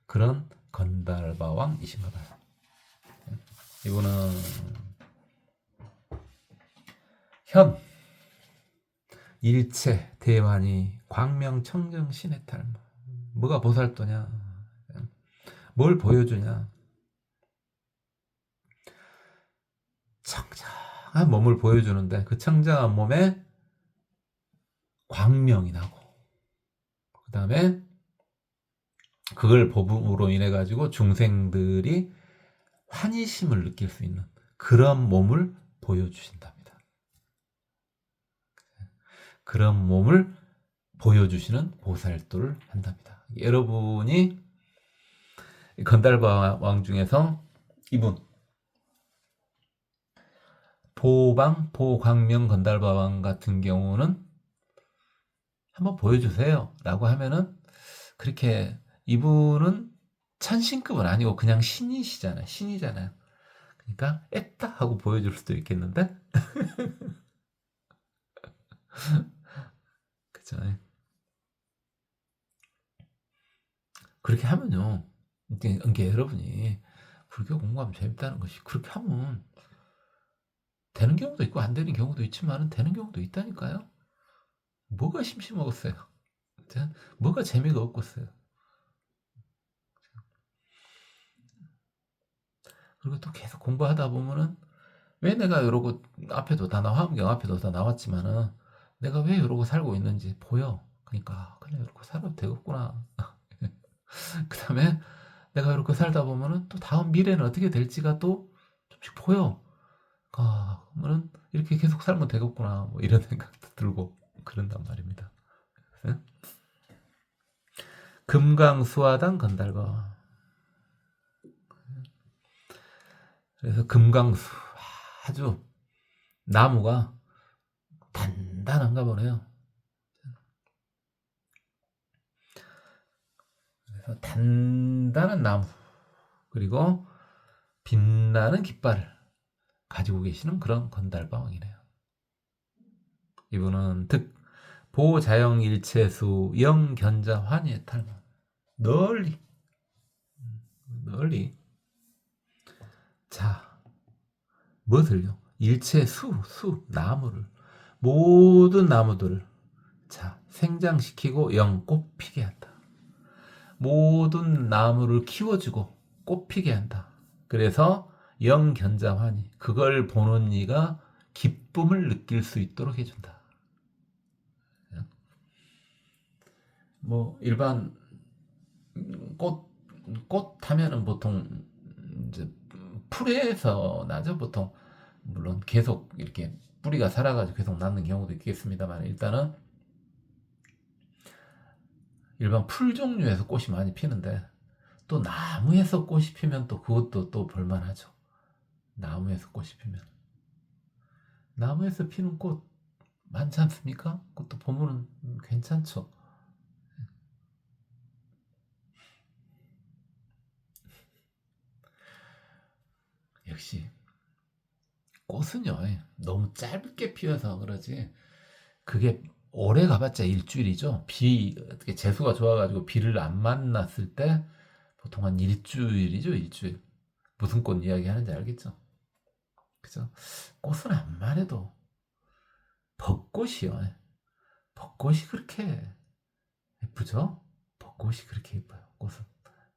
그런 건달바왕이신가 봐요. 이분은 현, 일체, 대환이, 광명, 청정, 신의 탈모. 뭐가 보살도냐? 뭘 보여주냐? 청정한 몸을 보여주는데 그 청정한 몸에 광명이 나고, 그 다음에 그걸 보음으로 인해 가지고 중생들이 환희심을 느낄 수 있는 그런 몸을 보여주신답니다. 그런 몸을 보여주시는 보살도를 한답니다. 여러분이 건달바왕 중에서 이분 보광명 건달바왕 같은 경우는 한번 보여주세요 라고 하면은, 그렇게 이분은 천신급은 아니고 그냥 신이시잖아요. 신이잖아요. 그러니까 애따 하고 보여줄 수도 있겠는데 그죠? 그렇게 하면요, 이게 여러분이 불교 공부하면 재밌다는 것이 그렇게 하면 되는 경우도 있고 안 되는 경우도 있지만 되는 경우도 있다니까요. 뭐가 심심먹었어요? 뭐가 재미가 없겠어요? 그리고 또 계속 공부하다 보면은 왜 내가 이러고 앞에도 다 화엄경 앞에도 다 나왔지만은 내가 왜 이러고 살고 있는지 보여. 그러니까 그냥 이러고 살아도 되겠구나. 그 다음에 내가 이렇게 살다 보면은 또 다음 미래는 어떻게 될지가 또 좀씩 보여. 그러면은 이렇게 계속 살면 되겠구나. 뭐 이런 생각도 들고 그런단 말입니다. 금강수화당 건달과. 그래서 금강수 아주 나무가 단단한가 보네요. 그래서 단단한 나무, 그리고 빛나는 깃발을 가지고 계시는 그런 건달바왕이네요. 이분은 득 보자영 일체수 영견자 환희의 탈모, 널리 널리. 자, 무엇을요? 일체 나무를, 모든 나무들을 자, 생장시키고 영 꽃피게 한다. 모든 나무를 키워주고 꽃피게 한다. 그래서 영견자환이, 그걸 보는 이가 기쁨을 느낄 수 있도록 해준다. 뭐 일반 꽃 하면은 보통 이제 풀에서 나죠. 보통 물론 계속 이렇게 뿌리가 살아가지고 계속 낳는 경우도 있겠습니다만, 일단은 일반 풀 종류에서 꽃이 많이 피는데, 또 나무에서 꽃이 피면 또 그것도 또 볼만하죠. 나무에서 꽃이 피면, 나무에서 피는 꽃 많지 않습니까? 그것도 보면은 괜찮죠. 역시 꽃은요, 너무 짧게 피어서 그러지, 그게 오래 가봤자 일주일이죠. 어떻게 재수가 좋아가지고 비를 안 만났을 때 보통 한 일주일이죠, 일주일. 무슨 꽃 이야기 하는지 알겠죠? 그죠? 꽃은 암만 해도 벚꽃이요. 벚꽃이 그렇게 예쁘죠? 벚꽃이 그렇게 예뻐요. 꽃은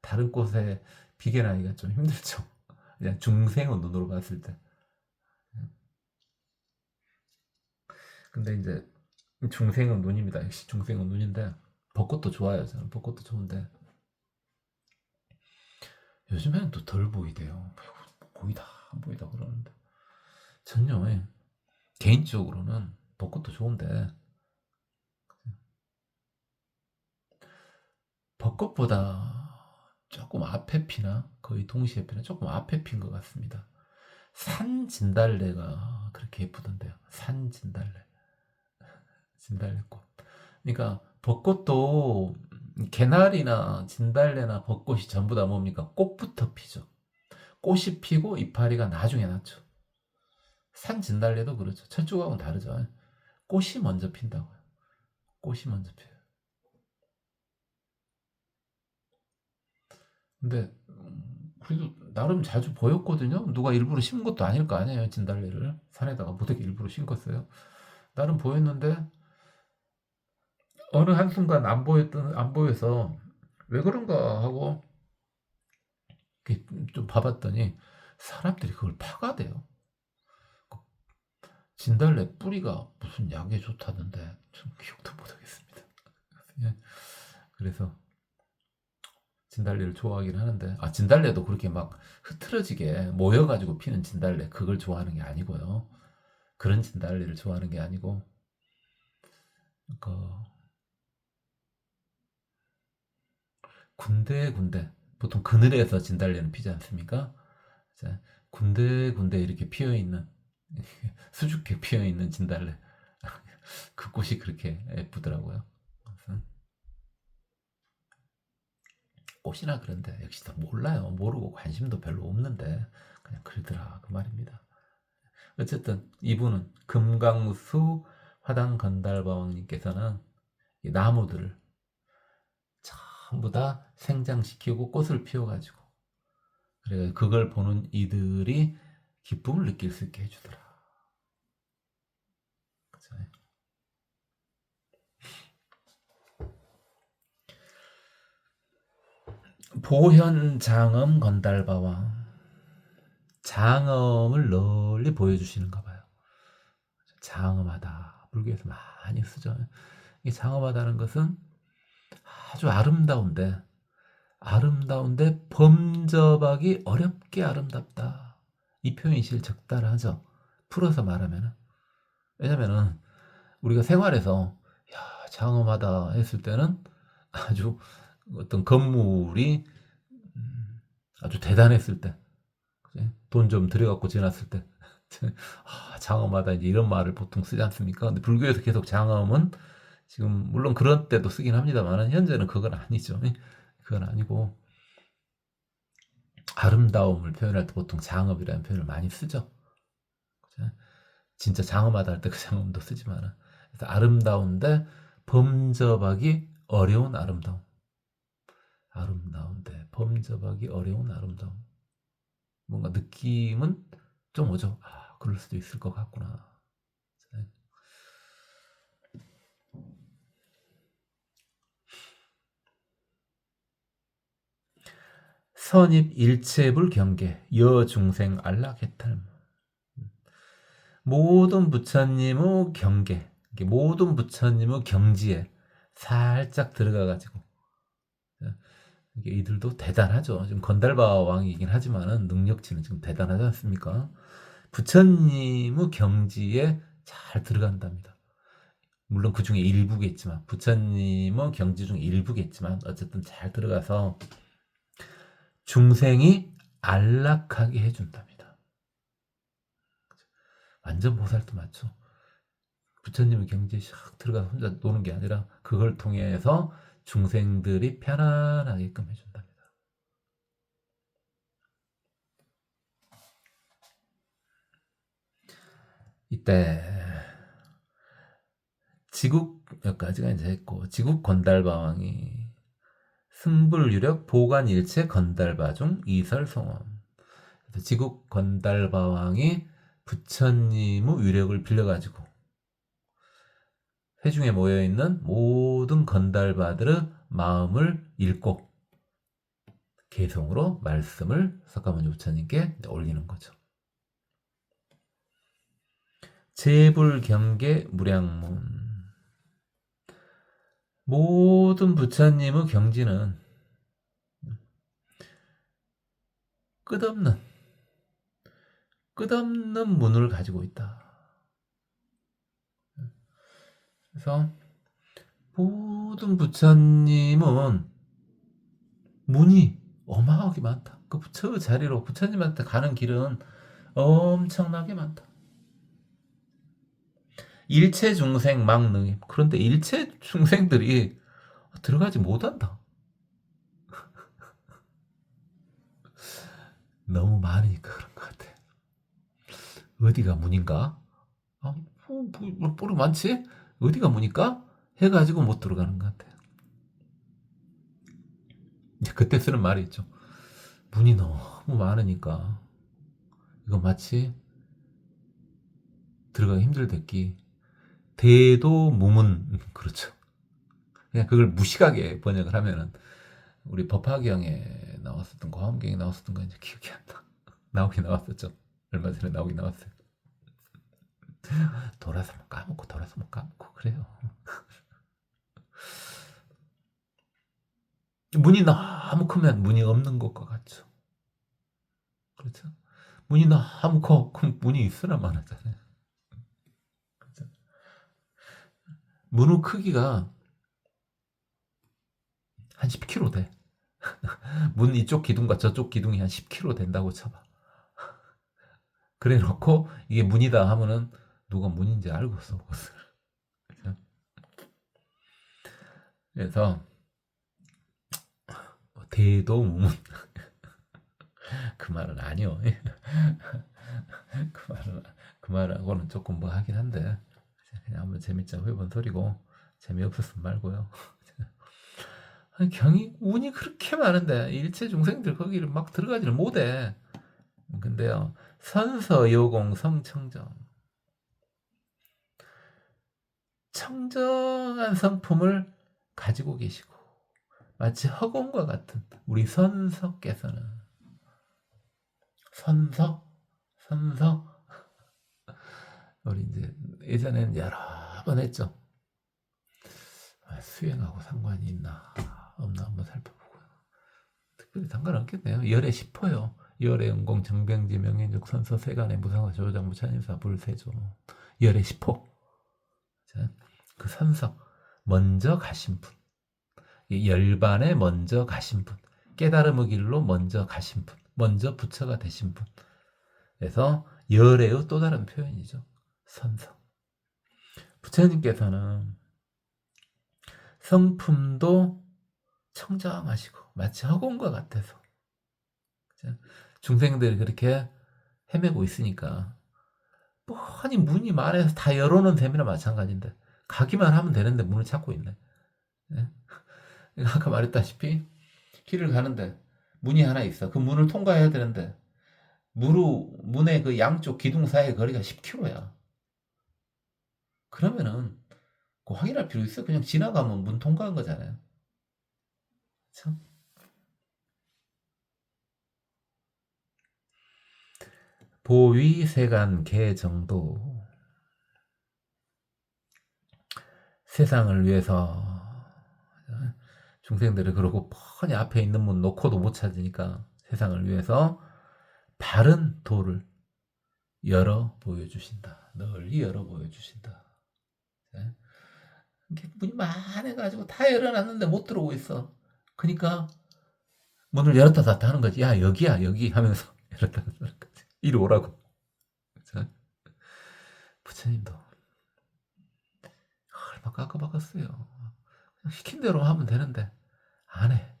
다른 꽃에 비교하기가 좀 힘들죠. 그냥 중생의 눈으로 봤을 때. 근데 이제 중생은 눈입니다. 역시 중생은 눈인데, 벚꽃도 좋아요. 저는 벚꽃도 좋은데 요즘에는 또 덜 보이대요. 보이다 안 보이다 그러는데, 전혀 개인적으로는 벚꽃도 좋은데 벚꽃보다 조금 앞에 피나 거의 동시에 피나 조금 앞에 핀 것 같습니다. 산진달래가 그렇게 예쁘던데요. 산진달래, 진달래꽃. 그러니까 벚꽃도 개나리나 진달래나 벚꽃이 전부 다 뭡니까? 꽃부터 피죠. 꽃이 피고 이파리가 나중에 났죠. 산진달래도 그렇죠. 철쭉하고는 다르죠. 꽃이 먼저 핀다고요. 꽃이 먼저 펴요. 근데 그래도 나름 자주 보였거든요. 누가 일부러 심은 것도 아닐 거 아니에요. 진달래를 산에다가 못하게 일부러 심었어요. 나름 보였는데 어느 한순간 안 보여서 왜 그런가 하고 이렇게 좀 봐봤더니 사람들이 그걸 파가대요. 그 진달래 뿌리가 무슨 약에 좋다던데 좀 기억도 못하겠습니다. 예. 그래서 진달래를 좋아하긴 하는데, 진달래도 그렇게 막 흐트러지게 모여가지고 피는 진달래, 그걸 좋아하는 게 아니고요. 그런 진달래를 좋아하는 게 아니고, 그 군데군데 보통 그늘에서 진달래는 피지 않습니까? 자, 군데군데 이렇게 피어 있는 수줍게 피어 있는 진달래, 그 꽃이 그렇게 예쁘더라고요. 그래서 꽃이나 그런데 역시 다 몰라요. 모르고 관심도 별로 없는데 그냥 그러더라 그 말입니다. 어쨌든 이분은 금강수 화당 건달바왕님께서는 이 나무들을 전부 다 생장시키고 꽃을 피워가지고, 그래 그걸 보는 이들이 기쁨을 느낄 수 있게 해주더라. 그죠? 보현장엄 건달바왕, 장엄을 널리 보여주시는가 봐요. 장엄하다, 불교에서 많이 쓰죠. 이 장엄하다는 것은 아주 아름다운데 범접하기 어렵게 아름답다. 이 표현이 제일 적당하죠. 풀어서 말하면은. 왜냐면은 우리가 생활에서 야, 장엄하다 했을 때는 아주 어떤 건물이 아주 대단했을 때, 돈 좀 들여갖고 지났을 때, 장엄하다 이제 이런 말을 보통 쓰지 않습니까? 근데 불교에서 계속 장엄은 지금 물론 그런 때도 쓰긴 합니다만 현재는 그건 아니죠. 그건 아니고 아름다움을 표현할 때 보통 장엄이라는 표현을 많이 쓰죠. 그죠? 진짜 장엄하다 할 때 그 장엄도 쓰지만, 그래서 아름다운데 범접하기 어려운 아름다움. 아름다운데 범접하기 어려운 아름다움. 뭔가 느낌은 좀 오죠. 아, 그럴 수도 있을 것 같구나. 선입 일체불 경계 여중생 안락해탈. 모든 부처님의 경계, 모든 부처님의 경지에 살짝 들어가가지고 이들도 대단하죠. 지금 건달바 왕이긴 하지만은 능력치는 지금 대단하지 않습니까? 부처님의 경지에 잘 들어간답니다. 물론 그 중에 일부겠지만, 부처님의 경지 중에 일부겠지만 어쨌든 잘 들어가서 중생이 안락하게 해준답니다. 완전 보살도 맞죠. 부처님의 경지에 샥 들어가서 혼자 노는 게 아니라 그걸 통해서 중생들이 편안하게끔 해준답니다. 이때 지국 여기까지가 이제 했고, 지국 건달바왕이 승불유력 보관일체 건달바중 이설송원. 지국 건달바왕이 부처님의 위력을 빌려가지고 회중에 모여있는 모든 건달바들의 마음을 읽고 개성으로 말씀을 석가모니 부처님께 올리는 거죠. 제불경계 무량문. 모든 부처님의 경지는 끝없는 문을 가지고 있다. 그래서 모든 부처님은 문이 어마어마하게 많다. 그 부처 자리로 부처님한테 가는 길은 엄청나게 많다. 일체 중생 망능. 그런데 일체 중생들이 들어가지 못한다. 너무 많으니까 그런 것 같아. 어디가 문인가? 뽀르 많지? 어디가 문일까? 해가지고 못 들어가는 것 같아. 그때 쓰는 말이 있죠. 문이 너무 많으니까 이거 마치 들어가기 힘들댔기 대도무문. 그렇죠. 그냥 그걸 무식하게 번역을 하면은 우리 법화경에 나왔었던 거, 화엄경에 나왔었던 거 이제 기억이 안 나. 나오긴 나왔었죠. 얼마 전에 나오긴 나왔어요. 돌아서 못 까먹고 돌아서 못 까먹고 그래요. 문이 너무 크면 문이 없는 것과 같죠. 그렇죠. 문이 너무 커. 그럼 문이 있으나 마나잖아요. 그렇죠? 문의 크기가 한 10km 돼. 문 이쪽 기둥과 저쪽 기둥이 한 10km 된다고 쳐봐. 그래 놓고 이게 문이다 하면은 누가 문인지 알고 써. 그래서 대도무문. 그 말은 아니요. 그 말하고는 조금 뭐 하긴 한데 그냥 한번 재밌자고 해본 소리고 재미없었으면 말고요. 경이 운이 그렇게 많은데 일체 중생들 거기를 막 들어가지를 못해. 근데요, 선서요공 성청정, 청정한 성품을 가지고 계시고 마치 허공과 같은 우리 선서께서는 선서 우리 이제 예전에는 여러 번 했죠. 수행하고 상관이 있나 없나 한번 살펴보고요. 특별히 상관없겠네요. 열의 10호요. 열의 은공 정병지 명예juk 선서 세간의 무상사 조장 무찬인사 불세조. 열의 10호. 그 선서 먼저 가신 분, 열반에 먼저 가신 분, 깨달음의 길로 먼저 가신 분, 먼저 부처가 되신 분. 그래서 열의 또 다른 표현이죠. 선서. 부처님께서는 성품도 청정하시고 마치 허공과 같아서 중생들이 그렇게 헤매고 있으니까 뻔히 문이 많아서 다 열어놓은 셈이나 마찬가지인데 가기만 하면 되는데 문을 찾고 있네. 아까 말했다시피 길을 가는데 문이 하나 있어. 그 문을 통과해야 되는데 문의 그 양쪽 기둥 사이의 거리가 10km야. 그러면은 그 확인할 필요 있어? 그냥 지나가면 문 통과한 거잖아요. 참. 보위세간 개정도 세상을 위해서 중생들을 그러고 뻔히 앞에 있는 문 놓고도 못 찾으니까 세상을 위해서 바른 도를 열어 보여주신다. 널리 열어 보여주신다. 이렇게 문이 많아가지고 다 열어놨는데 못 들어오고 있어. 그러니까 문을 열었다 닫다 하는 거지. 야 여기야 여기 하면서 열었다 닫다 하는 거지. 이리 오라고. 그래서 부처님도 얼마 깎아박았어요. 시킨 대로 하면 되는데 안 해.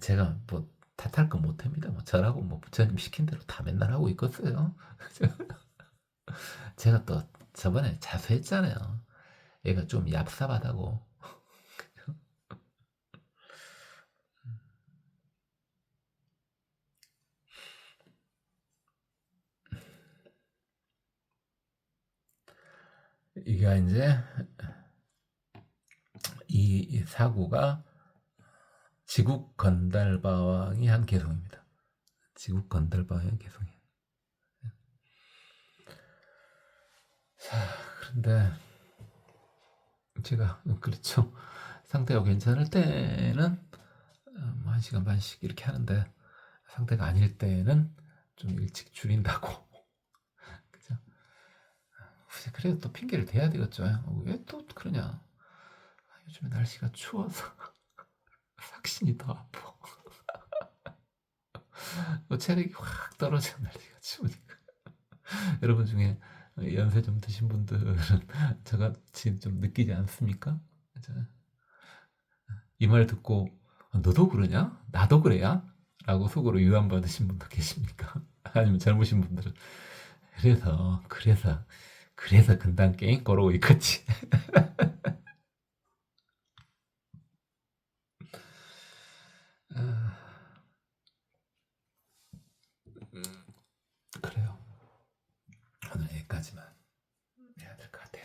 제가 뭐 탓할 건 못합니다. 뭐 저라고 뭐 부처님 시킨 대로 다 맨날 하고 있겠어요. 제가 또 저번에 자수했잖아요. 얘가 좀 얍삽하다고. 이게 이제 이 사구가 지국 건달바왕이 한 개송입니다. 지국 건달바왕이 한 개송이에요. 자, 그런데 제가 그렇죠. 상태가 괜찮을 때는 1시간 반씩 이렇게 하는데 상태가 아닐 때는 좀 일찍 줄인다고. 그죠? 그래도 또 핑계를 대야 되겠죠. 왜 또 그러냐? 요즘에 날씨가 추워서 삭신이 더 아파. 체력이 확 떨어져 날씨가 추우니까. 여러분 중에 연세 좀 드신 분들은 저같이 좀 느끼지 않습니까? 이 말 듣고 너도 그러냐? 나도 그래야? 라고 속으로 유감받으신 분도 계십니까? 아니면 젊으신 분들은 그래서 근당 게임 걸어오고 있겠지. 그래요. 오늘 여기까지만 해야 될 것 같아요.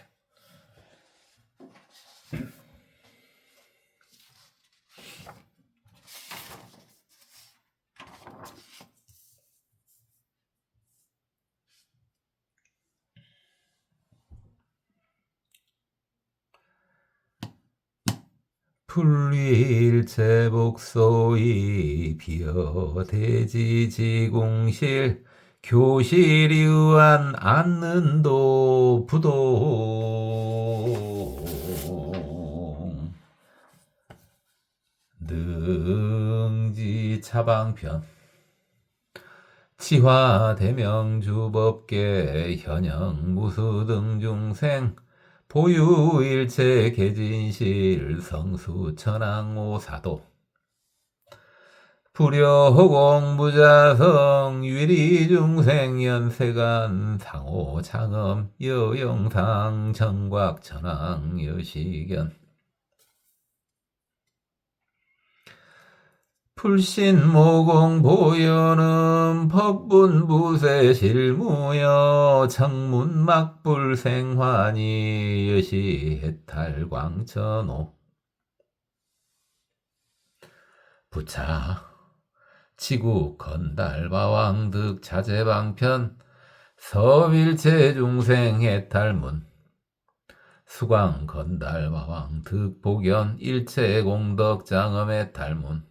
풀일체복소이 비어대지지공실 교실이우한 안는도 부동 능지 차방편 치화대명주법계 현영 무수등 중생 보유일체 개진실 성수천왕오사도 불여공부자성 유리중생 연세간 상호장엄 여영상 정곽천왕 여시견 풀신모공 보여는 법분부세 실무여 청문막불생환이 여시해탈광천호 부차 지구 건달바왕득 자제방편 서빌체중생 해탈문 수광 건달바왕득 복연 일체공덕장엄 해탈문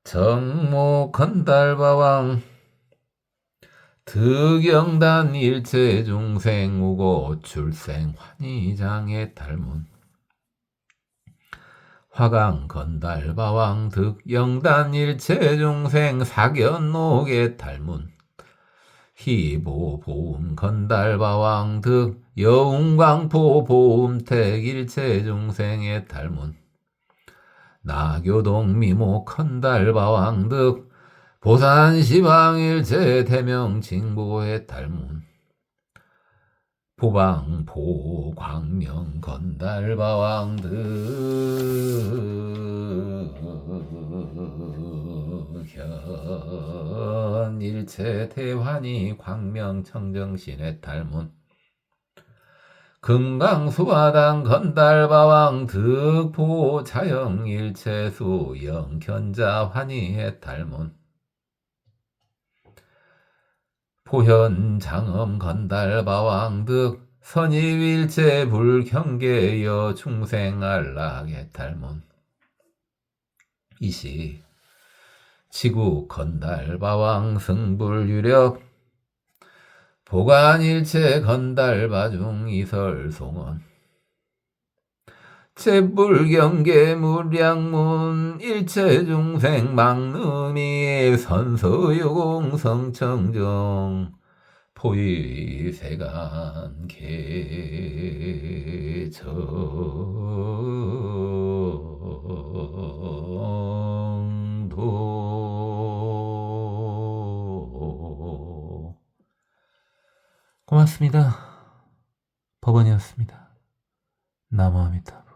정모 건달바왕 득영단 일체중생 우고 출생 환희장의 탈문 화강 건달바왕 득영단 일체중생 사견옥의 탈문 희보 보음 건달바왕 득 여운광포 보음택 일체중생의 탈문 나교동 미모 컨달바왕득 보산시방일체 대명징보의 탈문 보방보 광명 건달바왕득 현 일체 대환희 광명 청정신의 탈문 금강수화당 건달바왕 득보 자영 일체수 영견자 환희의 탈문 포현 장엄 건달바왕 득 선입일체 불경계여 중생안락의 탈문 이시 지구 건달바왕 승불유력 보관일체 건달바중 이설송원 제불경계 무량문 일체중생 망음이 선서유공 성청정 포위세간 개정도 고맙습니다. 법원이었습니다. 나무아미타불.